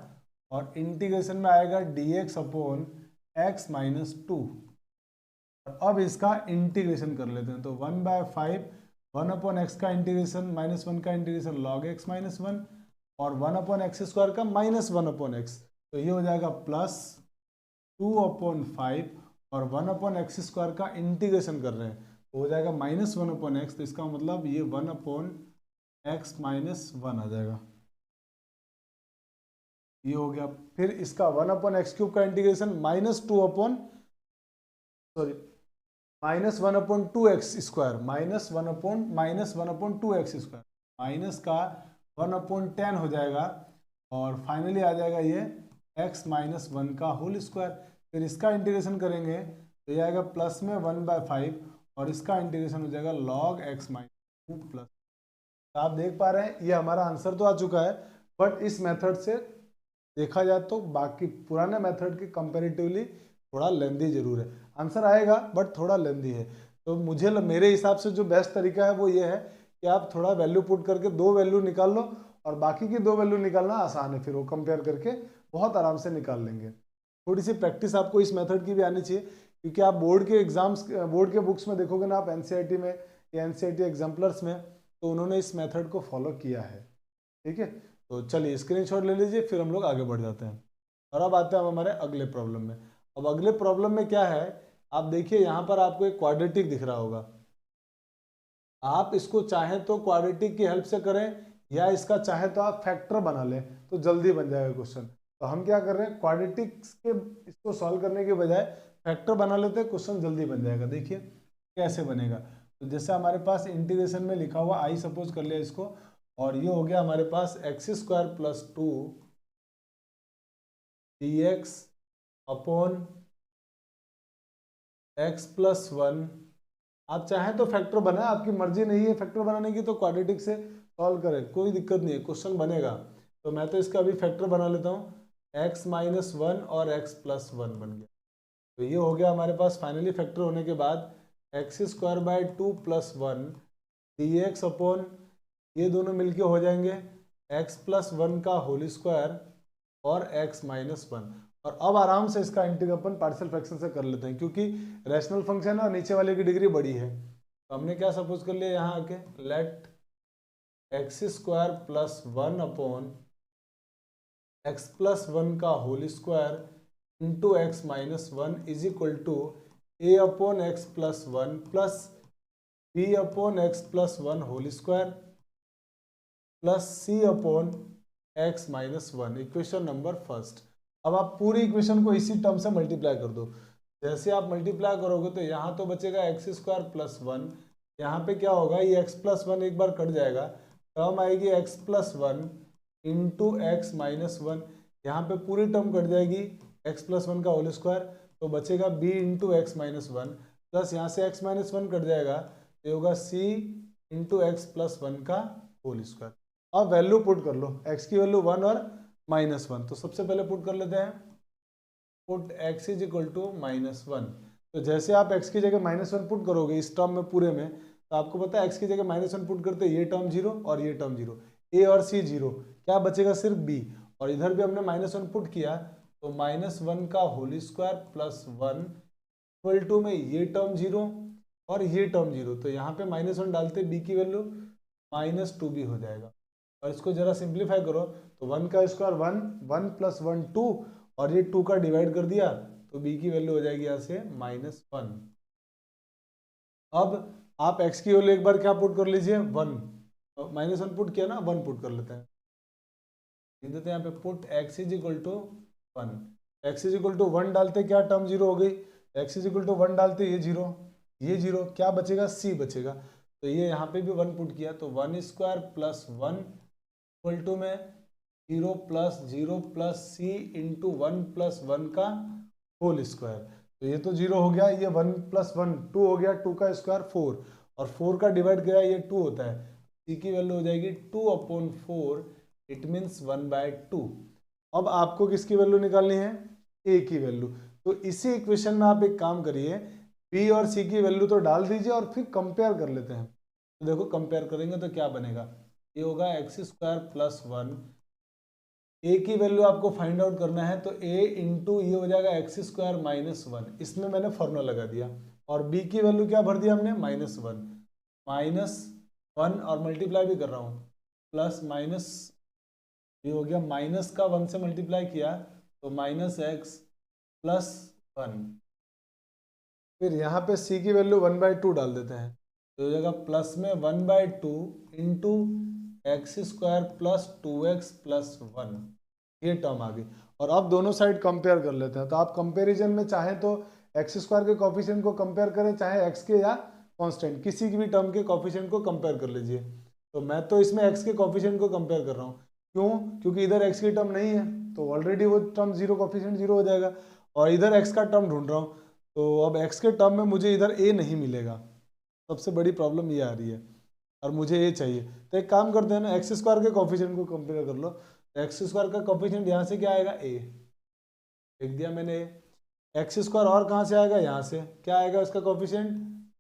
और इंटीग्रेशन में आएगा dx अपॉन x माइनस 2। अब इसका इंटीग्रेशन कर लेते हैं, तो 1/5 1 अपॉन एक्स का इंटीग्रेशन माइनस 1 का इंटीग्रेशन लॉग एक्स माइनस 1, और 1 अपॉन एक्स स्क्वायर का माइनस 1 अपॉन एक्स, तो ये हो जाएगा प्लस 2 अपॉन 5, और 1 अपॉन एक्स स्क्वायर का इंटीग्रेशन कर रहे हैं तो हो जाएगा माइनस 1 अपॉन एक्स, तो इसका मतलब ये 1 अपॉन एक्स माइनस 1 आ जाएगा, ये हो गया। फिर इसका 1 अपॉन एक्स क्यूब का integration minus 2 upon sorry minus 1 upon 2x square, minus one upon 2x square, minus का 1 अपॉन 10 हो जाएगा, और फाइनली आ जाएगा ये x माइनस 1 का होल स्क्वायर। फिर इसका इंटीग्रेशन करेंगे तो ये आएगा प्लस में 1/5, और इसका इंटीग्रेशन हो जाएगा log x माइनस 2 प्लस। तो आप देख पा रहे हैं ये हमारा आंसर तो आ चुका है, बट इस मेथड से देखा जाए तो बाकी पुराने मेथड के कंपेरेटिवली थोड़ा लेंदी जरूर है, आंसर आएगा बट थोड़ा लेंदी है। तो मुझे मेरे हिसाब से जो बेस्ट तरीका है वो ये है कि आप थोड़ा वैल्यू पुट करके 2 वैल्यू निकाल लो, और बाकी की 2 वैल्यू निकालना आसान है, फिर वो कंपेयर करके बहुत आराम से निकाल लेंगे। थोड़ी सी प्रैक्टिस आपको इस मेथड की भी आनी चाहिए, क्योंकि आप बोर्ड के एग्जाम्स, बोर्ड के बुक्स में देखोगे ना आप एनसीईआरटी में या एनसीईआरटी एग्जाम्पलर्स में, तो उन्होंने इस मेथड को फॉलो किया है। ठीक है, तो चलिए स्क्रीनशॉट ले लीजिए, फिर हम लोग आगे बढ़ जाते हैं। और अब आते हैं हम हमारे अगले प्रॉब्लम में। अब अगले प्रॉब्लम में क्या है, आप देखिए यहाँ पर आपको एक क्वाड्रेटिक दिख रहा होगा, आप इसको चाहें तो क्वाड्रेटिक की हेल्प से करें, या इसका चाहे तो आप फैक्टर बना लें तो जल्दी बन जाएगा क्वेश्चन। तो हम क्या कर रहे हैं, क्वाड्रेटिक्स के इसको सॉल्व करने के बजाय फैक्टर बना लेते हैं, क्वेश्चन जल्दी बन जाएगा। देखिए कैसे बनेगा, तो जैसे हमारे पास इंटीग्रेशन में लिखा हुआ आई सपोज कर लिया इसको, और ये हो गया हमारे पास x square plus 2 dx upon x plus 1। आप चाहें तो फैक्टर बनाए, आपकी मर्जी नहीं है फैक्टर बनाने की तो क्वाड्रेटिक से सॉल्व करें, कोई दिक्कत नहीं है, क्वेश्चन बनेगा। तो मैं तो इसका अभी फैक्टर बना लेता हूँ, x माइनस 1 और x प्लस 1 बन गया। तो ये हो गया हमारे पास फाइनली फैक्टर होने के बाद x square by 2 plus 1 dx upon ये दोनों मिलके हो जाएंगे x प्लस 1 का होल स्क्वायर और x माइनस 1। और अब आराम से इसका इंटीग्रल अपन पार्शियल फ्रैक्शन से कर लेते हैं, क्योंकि रैशनल फंक्शन है और नीचे वाले की डिग्री बड़ी है। तो हमने क्या सपोज कर लिया यहाँ आके, let x square plus 1 upon x plus 1 का whole square into x minus 1 is equal to a upon x plus 1 plus b upon x plus 1 whole square plus c upon x minus 1, equation number first. अब आप पूरी equation को इसी term से multiply कर दो। जैसे आप मल्टीप्लाई करोगे तो यहाँ तो बचेगा एक्स स्क्वायर प्लस 1, यहाँ पे क्या होगा, ये एक्स प्लस 1 एक बार कट जाएगा, टर्म आएगी x plus 1 into x minus 1, यहाँ पे पूरी टर्म कट जाएगी एक्स प्लस 1 का होल स्क्वायर, तो बचेगा b into x minus 1, plus यहाँ से एक्स माइनस 1 कट जाएगा, तो ये होगा सी इंटू एक्स प्लस 1 का होल स्क्वायर। अब वैल्यू पुट कर लो, x की वैल्यू 1 और माइनस 1, तो सबसे पहले पुट कर लेते हैं, put x is equal to minus 1। तो जैसे आप x की जगह माइनस 1 पुट करोगे इस टर्म में पूरे में, तो आपको पता है x की जगह माइनस 1 पुट करते ये टर्म 0 और ये टर्म 0, a और c 0, क्या बचेगा सिर्फ b, और इधर भी हमने माइनस 1 पुट किया, तो माइनस 1 का whole square plus 1 equal to में ये टर्म 0 और ये टर्म 0, तो यहाँ पे माइनस 1 डालते b की वैल्यू माइनस 2b हो जाएगा। और इसको जरा सिंप्लीफाई करो तो 1 का स्क्वायर 1, 1 प्लस 1 2, और ये 2 का डिवाइड कर दिया तो b की वैल्यू हो जाएगी यहाँ से माइनस 1। अब आप x की वैल्यू एक बार क्या पुट कर लीजिए, 1, माइनस 1 पुट किया ना, 1 पुट कर लेते हैं, लिख देते हैं यहाँ पे put x is equal to 1, x is equal to 1 डालते क्या टर्म 0 हो गई, x इज इक्वल टू 1 डालते ये 0, ये 0, क्या बचेगा c बचेगा, तो ये यहाँ पे भी 1 पुट किया, तो 1 स्क्वायर प्लस 1 इक्वल टू में 0 plus 0 plus c into 1 plus 1 का होल स्क्वायर। तो ये तो 0 हो गया, ये 1 + 1 2 हो गया, 2 का स्क्वायर 4, और 4 का डिवाइड किया ये 2 होता है, सी की वैल्यू हो जाएगी 2/4, इट मीन्स 1/2। अब आपको किसकी वैल्यू निकालनी है, ए की वैल्यू। तो इसी इक्वेशन में आप एक काम करिए, बी और सी की वैल्यू तो डाल दीजिए और फिर कंपेयर कर लेते हैं। तो देखो कंपेयर करेंगे तो क्या बनेगा, ये होगा x² + 1, ए की वैल्यू आपको फाइंड आउट करना है, तो a इंटू ये हो जाएगा x² - 1, इसमें मैंने फॉर्मूला लगा दिया, और b की वैल्यू क्या भर दिया हमने, -1 और मल्टीप्लाई भी कर रहा हूँ, प्लस माइनस, ये हो गया माइनस का 1 से मल्टीप्लाई किया तो -x + 1, फिर यहाँ पे c की वैल्यू 1/2 डाल देते हैं, तो हो जाएगा प्लस में 1/2 इंटू x² + 2x + 1, ये टर्म आ गई। और अब दोनों साइड कंपेयर कर लेते हैं। तो आप कंपैरिजन में चाहे तो x² के कोफिशिएंट को कंपेयर करें, चाहे x के या कांस्टेंट किसी भी टर्म के कोफिशिएंट को कंपेयर कर लीजिए। तो मैं तो इसमें x के कोफिशिएंट को कंपेयर कर रहा हूँ, क्यों, क्योंकि इधर x की टर्म नहीं है, तो ऑलरेडी वो टर्म 0 कोफिशिएंट 0 हो जाएगा, और इधर x का टर्म ढूंढ रहा हूँ, तो अब x के टर्म में मुझे इधर a नहीं मिलेगा, सबसे बड़ी प्रॉब्लम ये आ रही है, और मुझे ये चाहिए। तो एक काम करते हैं ना, x² के कोफिशिएंट को कंपेयर कर लो, x² का कोफिशिएंट यहाँ से क्या आएगा, a, लिख दिया मैंने a। x² और कहाँ से आएगा, यहाँ से, क्या आएगा उसका कोफिशिएंट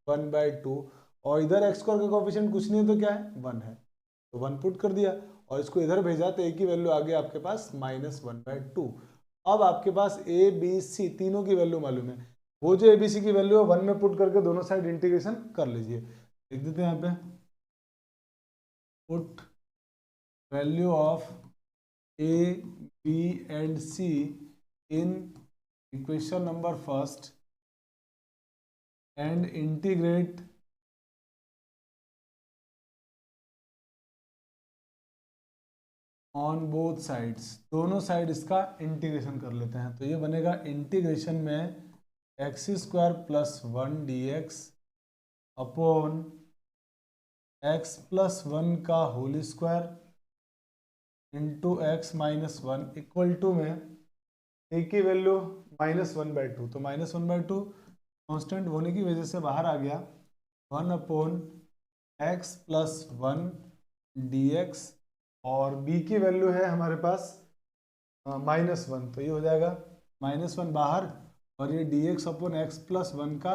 1/2, और इधर x² का कोफिशिएंट कुछ नहीं है तो क्या है, 1 है, तो 1 पुट कर दिया, और इसको इधर भेजा तो a की वैल्यू आ गई आपके पास -1/2। अब आपके पास a b c तीनों की वैल्यू मालूम है, वो जो a b c की वैल्यू है 1 में पुट करके दोनों साइड इंटीग्रेशन कर लीजिए। लिख देते हैं यहाँ पे, put value of a b and c in equation number first and integrate on both sides, दोनों साइड इसका इंटीग्रेशन कर लेते हैं। तो ये बनेगा इंटीग्रेशन में x² + 1 dx अपॉन x + 1 का whole square into x - 1 equal to में a की वैल्यू -1/2, तो -1/2 कांस्टेंट होने की वजह से बाहर आ गया, 1/x + 1 dx, और b की वैल्यू है हमारे पास -1, तो ये हो जाएगा -1 बाहर, और ये dx/x + 1 का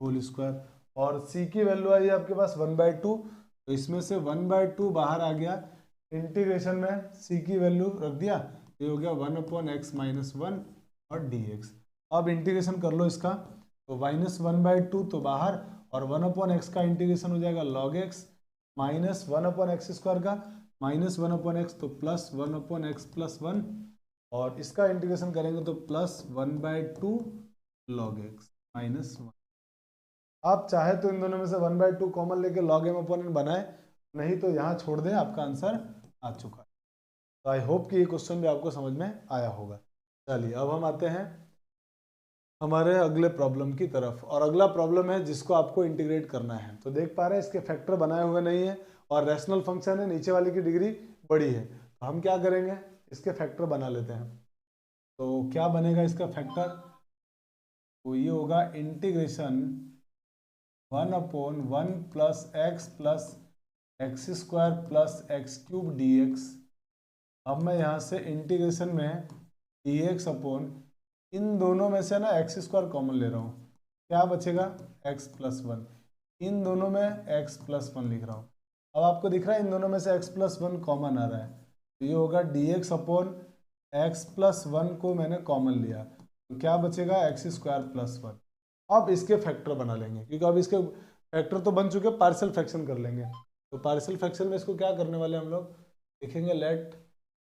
होल स्क्वायर, और c की वैल्यू आई आपके पास 1/2, तो इसमें से 1/2 बाहर आ गया, इंटीग्रेशन में c की वैल्यू रख दिया, ये हो गया 1/x - 1 और dx। अब इंटीग्रेशन कर लो इसका, तो -1/2 तो बाहर, और 1/x का इंटीग्रेशन हो जाएगा log x, -1/x² का -1/x, तो +1/x + 1, और इसका इंटीग्रेशन करेंगे तो +1/2 log x - 1। आप चाहे तो इन दोनों में से 1/2 कॉमन लेके log m/n बनाए, नहीं तो यहाँ छोड़ दें, आपका आंसर आ चुका है। तो आई होप कि ये क्वेश्चन भी आपको समझ में आया होगा। चलिए अब हम आते हैं हमारे अगले प्रॉब्लम की तरफ, और अगला प्रॉब्लम है जिसको आपको इंटीग्रेट करना है। तो देख पा रहे हैं इसके फैक्टर बनाए हुए नहीं है, और रैशनल फंक्शन है, नीचे वाले की डिग्री बड़ी है, तो हम क्या करेंगे, इसके फैक्टर बना लेते हैं। तो क्या बनेगा इसका फैक्टर, तो ये होगा integration 1/1 + x + x² + x³ dx। अब मैं यहाँ से इंटीग्रेशन में dx अपॉन, इन दोनों में से ना x² कॉमन ले रहा हूँ, क्या बचेगा x + 1, इन दोनों में x + 1 लिख रहा हूँ। अब आपको दिख रहा है इन दोनों में से x + 1 कॉमन आ रहा है, तो ये होगा dx अपॉन x + 1 को मैंने कॉमन लिया, तो क्या बचेगा x² + 1। अब इसके फैक्टर बना लेंगे, क्योंकि अब इसके फैक्टर तो बन चुके, पार्शियल फ्रैक्शन कर लेंगे। तो पार्शियल फ्रैक्शन में इसको क्या करने वाले हम लोग, लिखेंगे late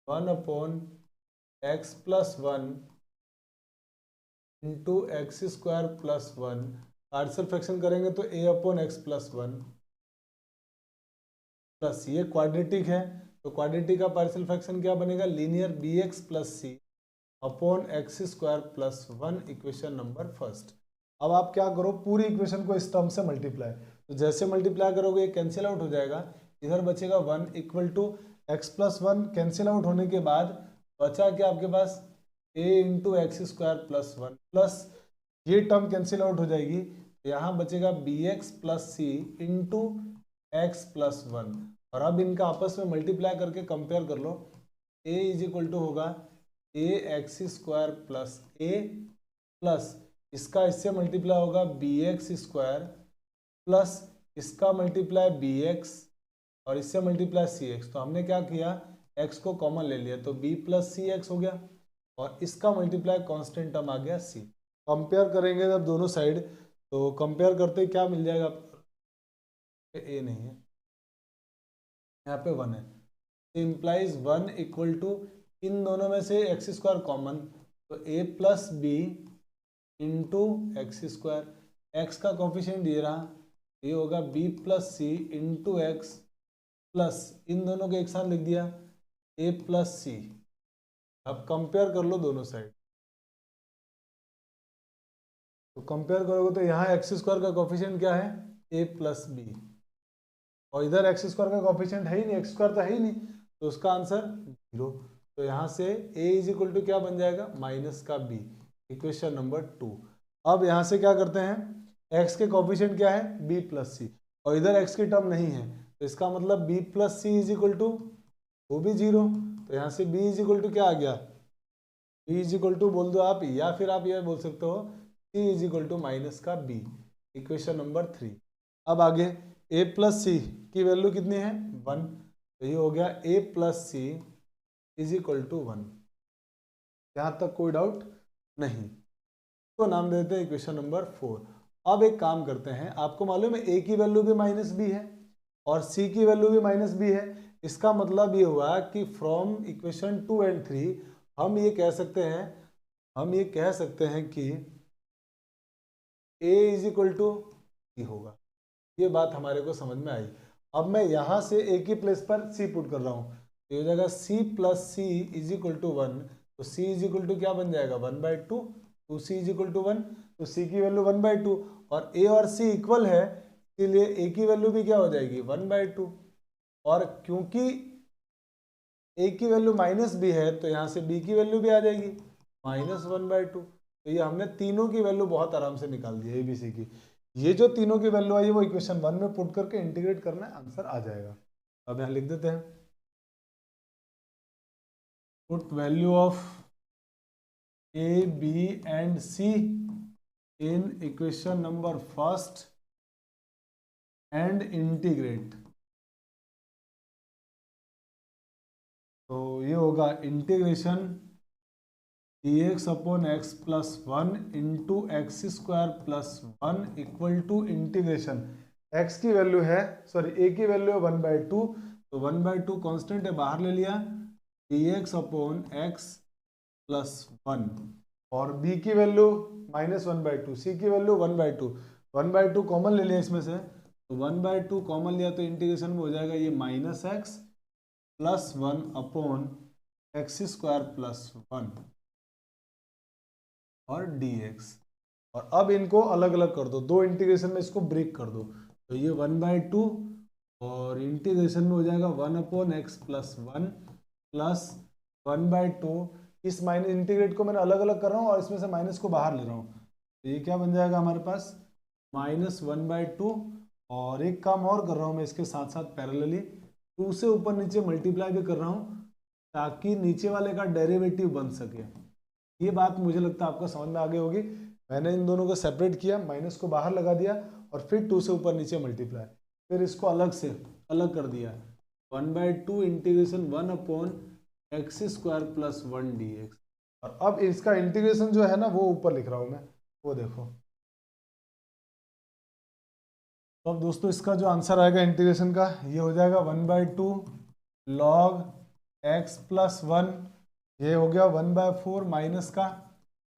1/x + 1 into x² + 1, partial fraction करेंगे तो a/x + 1 प्लस, ये क्वाड्रेटिक है, तो क्वाड्रेटिक का पार्शियल फ्रैक्शन क्या बनेगा, linear bx + c upon x² + 1, equation number first. अब आप क्या करो, पूरी इक्वेशन को इस टर्म से मल्टीप्लाई, तो जैसे मल्टीप्लाई करोगे ये कैंसिल आउट हो जाएगा, इधर बचेगा 1 equal to x + 1, cancel out होने के बाद बचा क्या आपके पास a × x² + 1 प्लस, ये टर्म कैंसिल आउट हो जाएगी, तो यहाँ बचेगा bx plus c into x plus one. और अब इनका आपस में मल्टीप्लाई करके कंपेयर कर लो। a इज इक्वल टू होगा a x square plus a plus इसका इससे मल्टीप्लाई होगा बी एक्स स्क्वायर प्लस इसका मल्टीप्लाई बी एक्स और इससे मल्टीप्लाई सी एक्स। तो हमने क्या किया, x को कॉमन ले लिया तो b प्लस सी एक्स हो गया और इसका मल्टीप्लाई कांस्टेंट टर्म आ गया c। कंपेयर करेंगे जब दोनों साइड, तो कंपेयर करते क्या मिल जाएगा, a नहीं है यहाँ पे 1 है, इम्प्लाइज 1 इक्वल टू इन दोनों में से एक्स स्क्वायर कॉमन, तो a plus b into x square, x का कोफिशिएंट ये रहा, ये होगा b plus c into x plus इन दोनों को एक साथ लिख दिया a प्लस सी। अब कंपेयर कर लो दोनों साइड, तो कंपेयर करोगे तो यहाँ एक्स स्क्वायर का कोफिशिएंट क्या है, a प्लस बी, और इधर एक्स स्क्वायर का कोफिशिएंट है ही नहीं, एक्स स्क्वायर तो है ही नहीं, तो उसका आंसर 0। तो यहाँ से a इज इक्वल टू क्या बन जाएगा, माइनस का b, इक्वेशन नंबर 2। अब यहाँ से क्या करते हैं, x के कोफिशिएंट क्या है, b प्लस सी, और इधर x की टर्म नहीं है, तो इसका मतलब b plus c is equal to वो भी 0। तो यहाँ से b इज इक्वल टू क्या आ गया, b इज इक्वल टू बोल दो आप, या फिर आप यह बोल सकते हो c is equal to minus का b, इक्वेशन नंबर 3। अब आगे a प्लस सी की वैल्यू कितनी है, 1, तो ये हो गया a plus c is equal to 1। यहाँ तक कोई डाउट नहीं, तो नाम देते हैं इक्वेशन नंबर 4। अब एक काम करते हैं, आपको मालूम है a की वैल्यू भी माइनस बी है और c की वैल्यू भी माइनस बी है। इसका मतलब ये हुआ कि फ्रॉम इक्वेशन 2 एंड 3 हम ये कह सकते हैं कि a इज इक्वल टू सी होगा। ये बात हमारे को समझ में आई। अब मैं यहाँ से a की प्लेस पर c पुट कर रहा हूँ, तो ये हो जाएगा c plus c is equal to 1, तो c इज इक्वल टू क्या बन जाएगा, 1/2, तो c इज इक्वल टू 1, तो c की वैल्यू 1/2 और a और c इक्वल है, इसीलिए a की वैल्यू भी क्या हो जाएगी, 1/2। और क्योंकि a की वैल्यू माइनस b है, तो यहाँ से b की वैल्यू भी आ जाएगी -1/2। तो ये हमने तीनों की वैल्यू बहुत आराम से निकाल दी, a b c की। ये जो तीनों की वैल्यू आई वो इक्वेशन 1 में पुट करके इंटीग्रेट करना है, आंसर आ जाएगा। अब यहाँ लिख देते हैं, put value of a b and c in equation number first and integrate. तो ये होगा integration dx upon x plus 1 into x square plus 1 equal to integration, x की वैल्यू है, सॉरी a की वैल्यू है 1/2, तो 1/2 कांस्टेंट है, बाहर ले लिया, dx अपॉन एक्स प्लस 1 और b की वैल्यू -1/2, c की वैल्यू 1/2, 1/2 कॉमन ले लिया इसमें से, तो 1/2 कॉमन लिया तो इंटीग्रेशन में हो जाएगा ये -x plus 1 upon x square plus 1 और dx। और अब इनको अलग अलग कर दो, दो इंटीग्रेशन में इसको ब्रेक कर दो, तो ये 1/2 और इंटीग्रेशन में हो जाएगा 1 अपॉन एक्स प्लस 1 प्लस 1/2। इस माइनस इंटीग्रेट को मैंने अलग अलग कर रहा हूँ और इसमें से माइनस को बाहर ले रहा हूँ, तो ये क्या बन जाएगा हमारे पास -1/2। और एक काम और कर रहा हूँ मैं इसके साथ साथ पैरेलली, 2 से ऊपर नीचे मल्टीप्लाई भी कर रहा हूँ ताकि नीचे वाले का डेरिवेटिव बन सके। ये बात मुझे लगता है आपको समझ में आ गई होगी। मैंने इन दोनों को सेपरेट किया, माइनस को बाहर लगा दिया और फिर 2 से ऊपर नीचे मल्टीप्लाई, फिर इसको अलग कर दिया, 1/2 integration 1 upon x square plus 1 dx। और अब इसका इंटीग्रेशन जो है ना वो ऊपर लिख रहा हूँ मैं, वो देखो। तो अब दोस्तों इसका जो आंसर आएगा इंटीग्रेशन का, ये हो जाएगा 1/2 log x प्लस 1, ये हो गया 1/4 माइनस का,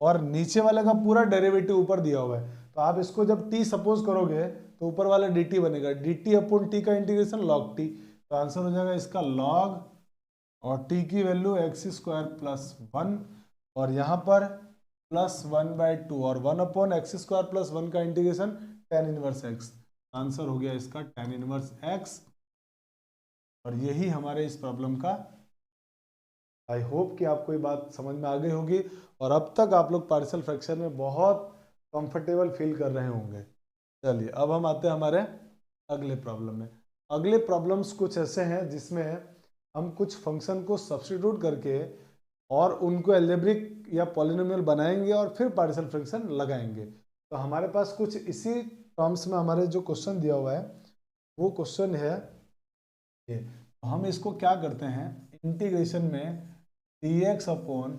और नीचे वाले का पूरा डेरिवेटिव ऊपर दिया हुआ है, तो आप इसको जब t सपोज करोगे तो ऊपर वाला dt बनेगा, dt अपॉन t का इंटीग्रेशन log t, तो आंसर हो जाएगा इसका log और t की वैल्यू एक्स स्क्वायर प्लस 1 और यहाँ पर प्लस 1/2 और 1 अपॉन एक्स स्क्वायर प्लस 1 का integration tan inverse x। Answer हो गया इसका tan इनवर्स x। और यही हमारे इस प्रॉब्लम का, आई होप कि आपको ये बात समझ में आ गई होगी। और अब तक आप लोग पार्शियल फ्रैक्शन में बहुत कंफर्टेबल फील कर रहे होंगे। चलिए अब हम आते हैं हमारे अगले प्रॉब्लम में। अगले प्रॉब्लम्स कुछ ऐसे हैं जिसमें हम कुछ फंक्शन को सब्स्टिट्यूट करके और उनको एल्जेब्रिक या पॉलिनोमियल बनाएंगे और फिर पार्शियल फ्रैक्शन लगाएंगे। तो हमारे पास कुछ इसी टर्म्स में हमारे जो क्वेश्चन दिया हुआ है वो क्वेश्चन है ये। तो हम इसको क्या करते हैं, इंटीग्रेशन में dx अपॉन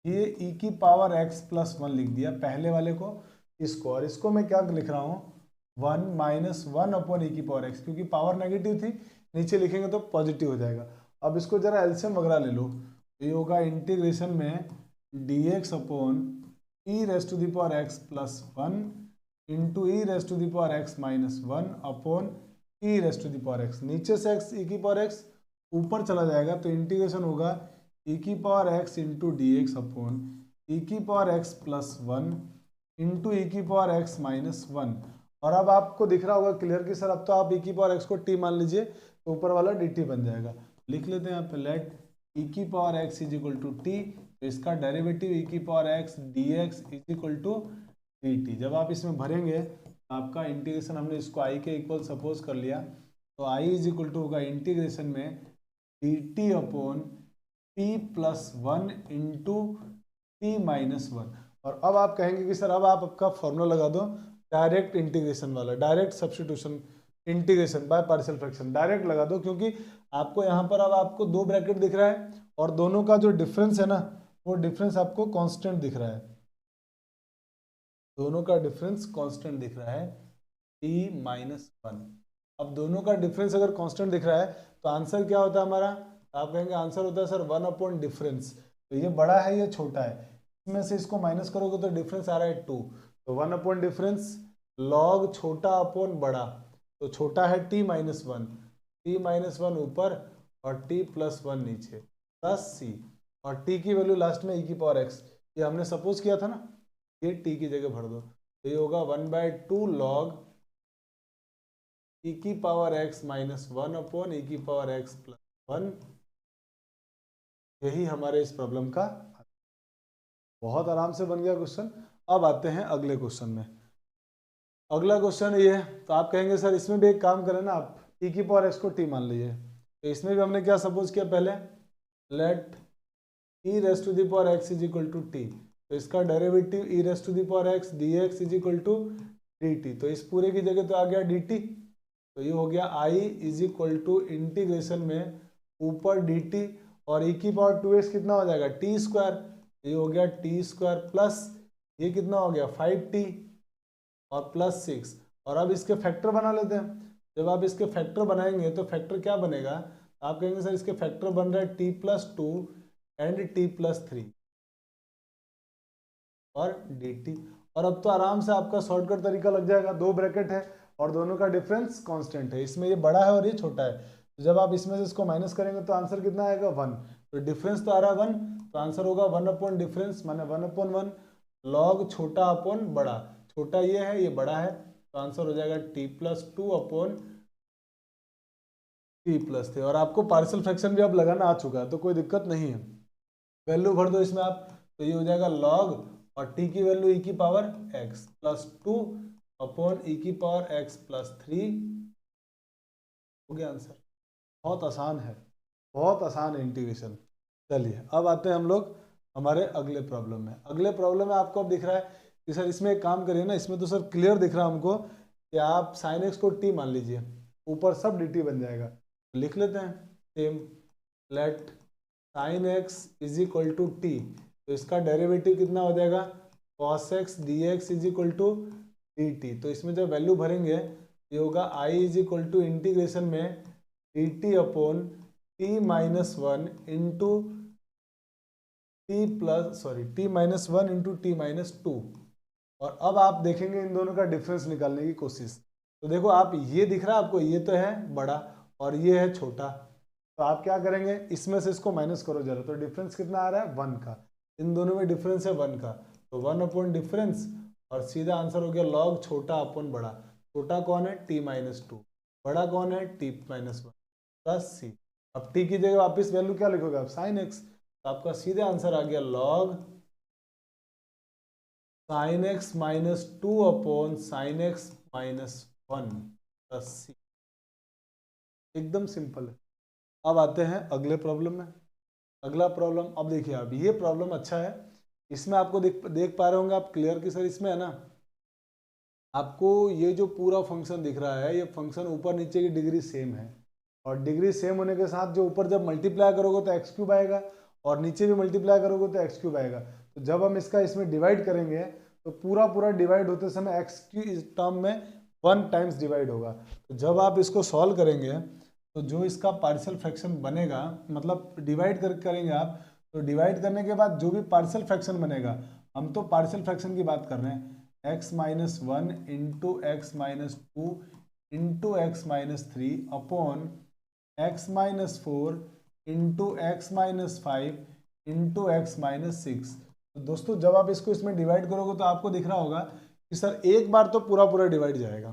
ये e की पावर x प्लस 1 लिख दिया पहले वाले को, इसको, और इसको मैं क्या लिख रहा हूँ 1 माइनस 1 अपॉन e की पावर x, क्योंकि पावर नेगेटिव थी, नीचे लिखेंगे तो पॉजिटिव हो जाएगा। अब इसको जरा एलसीएम वगैरह ले लो, ये होगा इंटीग्रेशन में dx upon e raise to the power x plus 1 into e raise to the power x minus 1 upon e raise to the power x। नीचे से x e की पावर x ऊपर चला जाएगा तो इंटीग्रेशन होगा e की power x into d x upon e की power x plus 1 into e की पावर x माइनस 1। और अब आपको दिख रहा होगा क्लियर कि सर अब तो आप e की पावर x को t मान लीजिए तो ऊपर वाला dt बन जाएगा। लिख लेते हैं यहाँ पे लेट e की power x is equal to t, तो इसका डेरिवेटिव e की power x dx is equal to dt। जब आप इसमें भरेंगे आपका इंटीग्रेशन, हमने इसको i के इक्वल सपोज कर लिया, तो i इज इक्वल टू होगा इंटीग्रेशन में dt अपॉन t plus 1 into t minus 1। और अब आप कहेंगे कि सर अब आप आपका फॉर्मूला लगा दो डायरेक्ट इंटीग्रेशन वाला, direct substitution integration by partial fraction direct लगा दो, क्योंकि आपको यहाँ पर अब आपको दो ब्रैकेट दिख रहा है और दोनों का जो डिफरेंस है ना वो डिफरेंस आपको कांस्टेंट दिख रहा है, दोनों का डिफरेंस कांस्टेंट दिख रहा है t माइनस 1। अब दोनों का डिफरेंस अगर कांस्टेंट दिख रहा है तो आंसर क्या होता है हमारा, आप कहेंगे आंसर होता है सर 1 अपॉन डिफरेंस, तो ये बड़ा है ये छोटा है, इसमें से इसको माइनस करोगे तो डिफरेंस आ रहा है 2, तो 1 अपॉन डिफरेंस लॉग छोटा अपॉन बड़ा, तो छोटा है t माइनस 1, t माइनस 1 ऊपर और t प्लस 1 नीचे प्लस c, और t की वैल्यू लास्ट में e की पावर x, ये हमने सपोज किया था ना, ये t की जगह भर दो, तो ये होगा 1/2 लॉग e की power x minus 1 upon e की पावर x प्लस 1। यही हमारे इस प्रॉब्लम का, बहुत आराम से बन गया क्वेश्चन। अब आते हैं अगले क्वेश्चन में। अगला क्वेश्चन ये है, तो आप कहेंगे सर इसमें भी एक काम करें ना आप, e की पावर x को t मान लीजिए, तो इसमें भी हमने क्या सपोज किया पहले, let e raise to the power x is equal to t, तो इसका derivative e raise to the power x dx is equal to dt, तो इस पूरे की जगह तो आ गया dt, तो ये हो गया i is equal to integration में ऊपर dt और e की पावर 2x कितना हो जाएगा t स्क्वायर, ये हो गया t स्क्वायर प्लस ये कितना हो गया 5t और प्लस 6। और अब इसके फैक्टर बना लेते हैं, जब आप इसके फैक्टर बनाएंगे तो फैक्टर क्या बनेगा, आप कहेंगे सर इसके फैक्टर बन रहा है t plus 2 and t plus 3 और dt। और अब तो आराम से आपका शॉर्टकट तरीका लग जाएगा, दो ब्रैकेट है और दोनों का डिफरेंस कांस्टेंट है, इसमें ये बड़ा है और ये छोटा है, तो जब आप इसमें से इसको माइनस करेंगे तो आंसर कितना आएगा 1, तो डिफरेंस तो आ रहा है 1, तो आंसर होगा 1 अपॉन डिफरेंस माने 1 अपॉन 1 लॉग छोटा अपॉन बड़ा, छोटा ये है ये बड़ा है, तो आंसर हो जाएगा t plus 2 upon t plus 3। और आपको पार्शियल फ्रैक्शन भी अब लगाना आ चुका है तो कोई दिक्कत नहीं है, वैल्यू भर दो इसमें आप, तो ये हो जाएगा लॉग और t की वैल्यू e की power x plus 2 upon e की पावर x प्लस 3, हो गया आंसर। बहुत आसान है, बहुत आसान है इंटीग्रेशन। चलिए अब आते हैं हम लोग हमारे अगले प्रॉब्लम में। अगले प्रॉब्लम में आपको अब दिख रहा है कि सर इसमें एक काम करिए ना, इसमें तो सर क्लियर दिख रहा है हमको कि आप साइन एक्स को t मान लीजिए, ऊपर सब dt बन जाएगा, तो लिख लेते हैं same, let sine x is equal to t, तो इसका डेरिवेटिव कितना हो जाएगा cos x dx is equal to dt, तो इसमें जब वैल्यू भरेंगे ये होगा i is equal to integration में dt अपॉन t माइनस 1 इंटू t minus 1 into t minus 2। और अब आप देखेंगे इन दोनों का डिफरेंस निकालने की कोशिश, तो देखो आप ये दिख रहा है आपको, ये तो है बड़ा और ये है छोटा, तो आप क्या करेंगे इसमें से इसको माइनस करो जरा, तो डिफरेंस कितना आ रहा है 1 का, इन दोनों में डिफरेंस है 1 का, तो 1 अपॉन डिफरेंस और सीधा आंसर हो गया लॉग छोटा अपॉन बड़ा, छोटा कौन है t माइनस 2, बड़ा कौन है t माइनस 1 प्लस सी। अब t की जगह वापस वैल्यू क्या लिखोगे आप साइन x, तो आपका सीधे आंसर आ गया log sine x minus 2 upon sine x minus 1 plus c. एकदम सिंपल है। अब आते हैं अगले प्रॉब्लम में। अगला प्रॉब्लम, अब देखिए, अब ये प्रॉब्लम अच्छा है। इसमें आपको देख पा रहे होंगे आप क्लियर कि सर इसमें है ना, आपको ये जो पूरा फंक्शन दिख रहा है, ये फंक्शन ऊपर नीचे की डिग्री सेम है, और डिग्री सेम होने के साथ जो ऊपर जब मल्टीप्लाई करोगे तो एक्स क्यूब आएगा, और नीचे भी मल्टीप्लाई करोगे तो एक्स क्यूब आएगा। तो जब हम इसका इसमें डिवाइड करेंगे तो पूरा पूरा डिवाइड होते समय एक्स क्यू इस टर्म में 1 टाइम्स डिवाइड होगा। तो जब आप इसको सॉल्व करेंगे तो जो इसका पार्शियल फ्रैक्शन बनेगा, मतलब डिवाइड करेंगे आप, तो डिवाइड करने के बाद जो भी पार्शियल फ्रैक्शन बनेगा, हम तो पार्शियल फ्रैक्शन की बात कर रहे हैं, x minus 1 into x minus 2 into x minus 3 upon x minus 4 into x minus 5 into x minus 6। तो दोस्तों जब आप इसको इसमें डिवाइड करोगे तो आपको दिख रहा होगा कि सर एक बार तो पूरा पूरा डिवाइड जाएगा,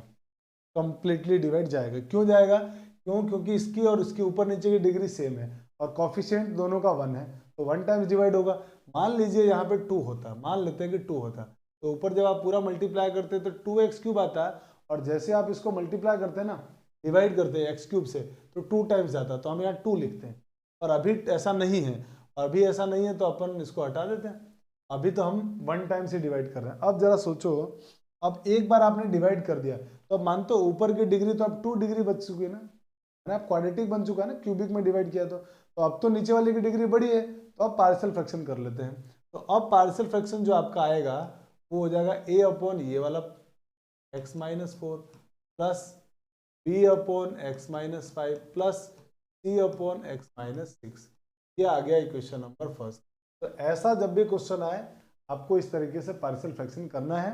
कंप्लीटली डिवाइड जाएगा। क्यों जाएगा? क्योंकि इसकी और इसके ऊपर नीचे की डिग्री सेम है और कॉफिशिएंट दोनों का 1 है, तो 1 टाइम्स डिवाइड होगा। मान लीजिए यहाँ पे 2 होता, मान लेते हैं कि 2 होता, तो ऊपर जब आप पूरा मल्टीप्लाई करते हैं तो 2x क्यूब आता है, और जैसे आप इसको मल्टीप्लाई करते हैं ना, डिवाइड करते हैं एक्स क्यूब से, तो 2 टाइम्स जाता है, तो हम यहाँ 2 लिखते हैं। और अभी ऐसा नहीं है, अभी ऐसा नहीं है, तो अपन इसको हटा देते हैं। अभी तो हम 1 टाइम से डिवाइड कर रहे हैं। अब जरा सोचो, अब एक बार आपने डिवाइड कर दिया तो अब मानते हो ऊपर की डिग्री तो अब 2 डिग्री बच चुकी है ना, अब क्वाड्रेटिक बन चुका है ना, क्यूबिक में डिवाइड किया तो अब तो नीचे वाली की डिग्री बड़ी है, तो अब पार्शियल फ्रैक्शन कर लेते हैं। तो अब पार्शियल फ्रैक्शन जो आपका आएगा वो हो जाएगा a अपॉन ये वाला x minus 4 plus b upon x minus 5 plus c upon x minus 6। ये आ गया इक्वेशन नंबर फर्स्ट। तो ऐसा जब भी क्वेश्चन आए आपको इस तरीके से पार्शियल फ्रैक्शन करना है।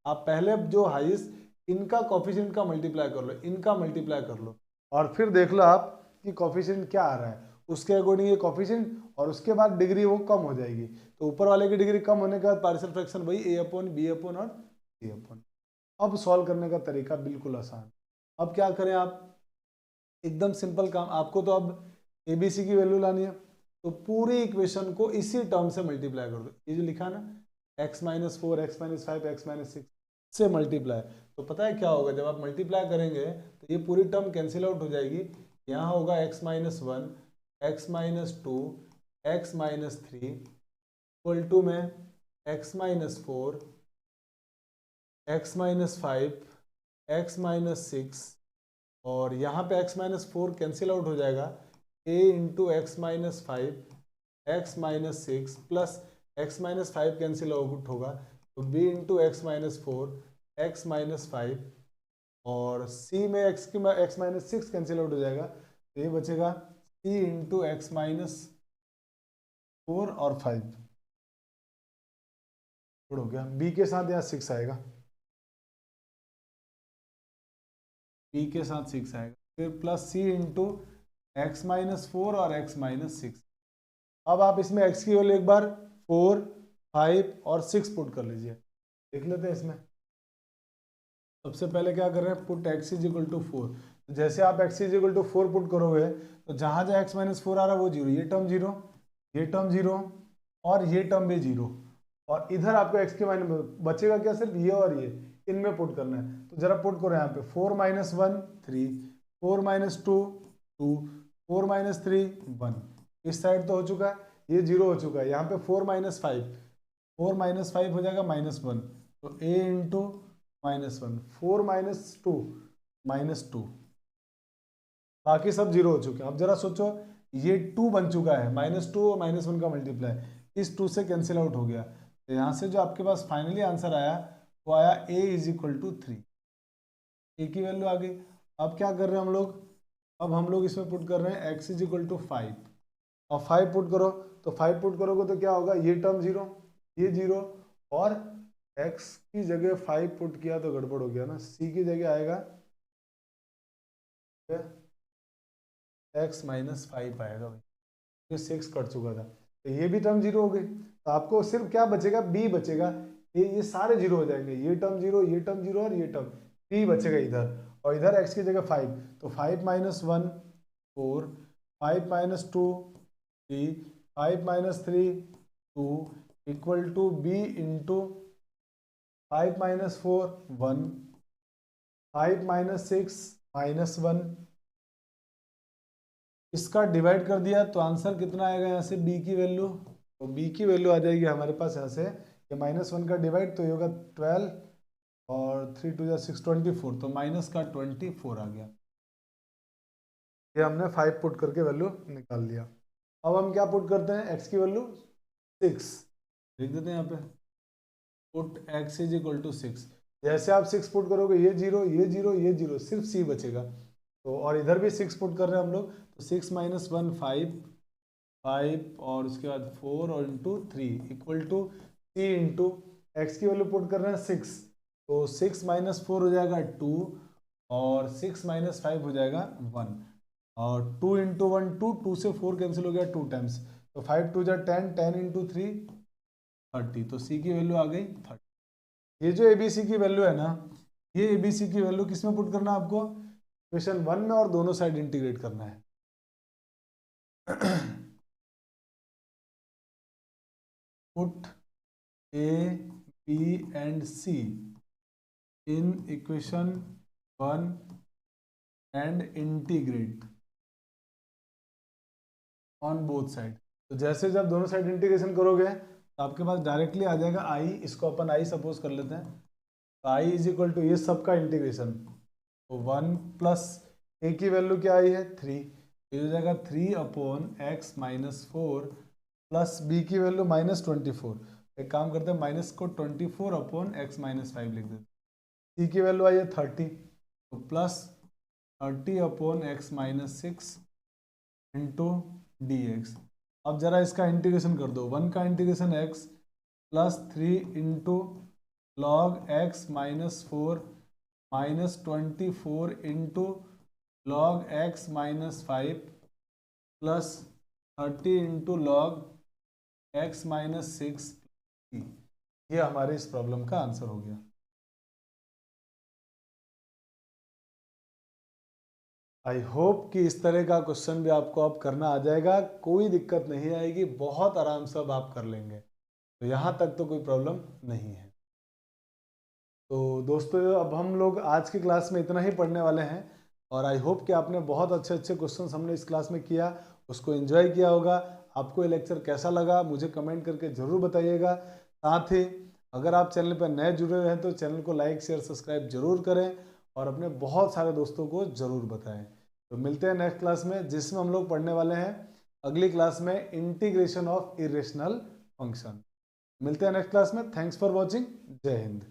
आप पहले जो हाईएस्ट इनका कोफिशिएंट का मल्टीप्लाई कर लो, इनका मल्टीप्लाई कर लो, और फिर देख लो आप कि कोफिशिएंट क्या आ रहा है, उसके अकॉर्डिंग ये कोफिशिएंट, और उसके बाद डिग्री वो कम हो जाएगी। तो ऊपर वाले की डिग्री कम होने के बाद पार्शियल फ्रैक्शन वही a अपॉन बी अपॉन और c अपॉन। अब सॉल्व करने का तरीका बिल्कुल आसान। अब क्या करें आप, एकदम सिंपल काम, आपको तो अब ABC की वैल्यू लानी है, तो पूरी इक्वेशन को इसी टर्म से मल्टीप्लाई कर दो। ये जो लिखा ना x minus 4 x minus 5 x minus 6 से मल्टीप्लाई, तो पता है क्या होगा, जब आप मल्टीप्लाई करेंगे तो ये पूरी टर्म कैंसिल आउट हो जाएगी। यहाँ होगा x minus 1 x minus 2 x minus 3 equal to में x minus 4 x minus 5 x minus 6, और यहाँ पे x माइनस 4 कैंसिल आउट हो जाएगा, a into x minus 5 x minus 6 plus x minus 5 cancel out होगा, तो b into x minus 4 x minus 5, और c में एक्स माइनस 6 कैंसिल आउट हो जाएगा, तो ये बचेगा c इंटू एक्स माइनस 4 और 5 हो गया। b के साथ यहाँ 6 आएगा, b के साथ 6 आएगा, फिर plus c into x minus 4 और एक्स माइनस 6। अब आप इसमें x की वैल्यू एक बार 4, 5 और 6 पुट कर लीजिए। देख लेते हैं इसमें। सबसे पहले क्या कर रहे हैं, put x is equal to 4। तो जैसे आप x is equal to 4 put करोगे तो जहां जहां x माइनस 4 आ रहा है वो जीरो, ये टर्म जीरो, ये टर्म जीरो, और ये टर्म भी जीरो, और इधर आपको x के माइनस बचेगा क्या, सिर्फ ये और ये, इनमें पुट करना है। तो जरा पुट करो यहाँ पे, 4 माइनस 1 3, 4 माइनस 2 2, 4 माइनस 3 1। इस साइड तो हो चुका है, ये जीरो हो चुका है। यहाँ पे 4 माइनस 5, 4 माइनस 5 हो जाएगा माइनस 1, तो a into minus 1, 4 minus 2 minus 2, बाकी सब जीरो हो चुके हैं। अब जरा सोचो, ये 2 बन चुका है, माइनस 2 और माइनस 1 का मल्टीप्लाई, इस 2 से कैंसिल आउट हो गया। तो यहाँ से जो आपके पास फाइनली आंसर आया वो आया a इज इक्वल टू 3, ए की वैल्यू आ गई। अब क्या कर रहे हैं हम लोग, अब हम लोग इसमें पुट कर रहे हैं x इज इक्वल टू 5, और 5 पुट करो, तो 5 पुट करोगे तो क्या होगा, ये टर्म जीरो, ये जीरो, और x की जगह 5 पुट किया तो गड़बड़ हो गया ना, c की जगह आएगा x माइनस 5 आएगा भाई, ये 6 कट चुका था, तो ये भी टर्म जीरो हो गई। तो आपको सिर्फ क्या बचेगा, b बचेगा। ये सारे जीरो हो जाएंगे, ये टर्म जीरो, ये टर्म जीरो, और ये टर्म, b बचेगा इधर, और इधर x की जगह 5, तो 5 minus 1 4, 5 minus 2 3, 5 minus 3 2 equal to b into 5 minus 4 1, 5 minus 6 -1। इसका डिवाइड कर दिया तो आंसर कितना आएगा यहाँ से, b की वैल्यू, तो b की वैल्यू आ जाएगी हमारे पास यहाँ से, ये -1 का डिवाइड तो ये होगा 12 और 3 2 6 24, तो माइनस का 24 आ गया। ये हमने 5 पुट करके वैल्यू निकाल लिया। अब हम क्या पुट करते हैं, x की वैल्यू 6 लिख देते हैं यहाँ पे, put x is equal to 6। जैसे आप 6 पुट करोगे ये 0 ये 0 ये 0, सिर्फ c बचेगा। तो और इधर भी 6 पुट कर रहे हैं हम लोग, तो 6 माइनस 1 5 और उसके बाद 4 और into 3 equal to c into x की वैल्यू पुट कर रहे हैं 6, तो 6 माइनस 4 हो जाएगा 2 और 6 माइनस 5 हो जाएगा 1 और 2 इंटू 1 2 से 4 कैंसिल हो गया 2 टाइम्स, तो 5 2 जा 10, 10 इंटू 3 30, तो c की वैल्यू आ गई 30। ये जो ABC की वैल्यू है ना, ये ABC की वैल्यू किस में पुट करना है आपको, इक्वेशन 1 में, और दोनों साइड इंटीग्रेट करना है। Put A, B and C in equation 1 and integrate on both side। तो जैसे जब दोनों साइड इंटीग्रेशन करोगे तो आपके पास डायरेक्टली आ जाएगा I, इसको अपन I सपोज कर लेते हैं, तो I इज इक्वल टू ये सब का इंटीग्रेशन, तो 1 प्लस A की वैल्यू क्या आई है 3, ये हो जाएगा 3 upon x minus 4 plus B की वैल्यू -24। एक काम करते हैं, माइनस को 24 अपॉन x माइनस 5 लिख देते हैं। C की वैल्यू आई है 30, तो plus 30 upon x minus 6 into d x. अब जरा इसका इंटीग्रेशन कर दो, 1 का integration x plus 3 into log x minus 4 minus 24 into log x minus 5 plus 30 into log x minus 6। ये हमारे इस प्रॉब्लम का आंसर हो गया। आई होप कि इस तरह का क्वेश्चन भी आपको अब करना आ जाएगा, कोई दिक्कत नहीं आएगी, बहुत आराम से अब आप कर लेंगे, तो यहाँ तक तो कोई प्रॉब्लम नहीं है। तो दोस्तों अब हम लोग आज की क्लास में इतना ही पढ़ने वाले हैं, और आई होप कि आपने बहुत अच्छे अच्छे क्वेश्चन हमने इस क्लास में किया, उसको एंजॉय किया होगा। आपको ये लेक्चर कैसा लगा मुझे कमेंट करके ज़रूर बताइएगा। साथ ही अगर आप चैनल पर नए जुड़े हुए हैं तो चैनल को लाइक शेयर सब्सक्राइब जरूर करें, और अपने बहुत सारे दोस्तों को ज़रूर बताएं। तो मिलते हैं नेक्स्ट क्लास में, जिसमें हम लोग पढ़ने वाले हैं अगली क्लास में इंटीग्रेशन ऑफ इरेशनल फंक्शन। मिलते हैं नेक्स्ट क्लास में। Thanks for watching. जय हिंद।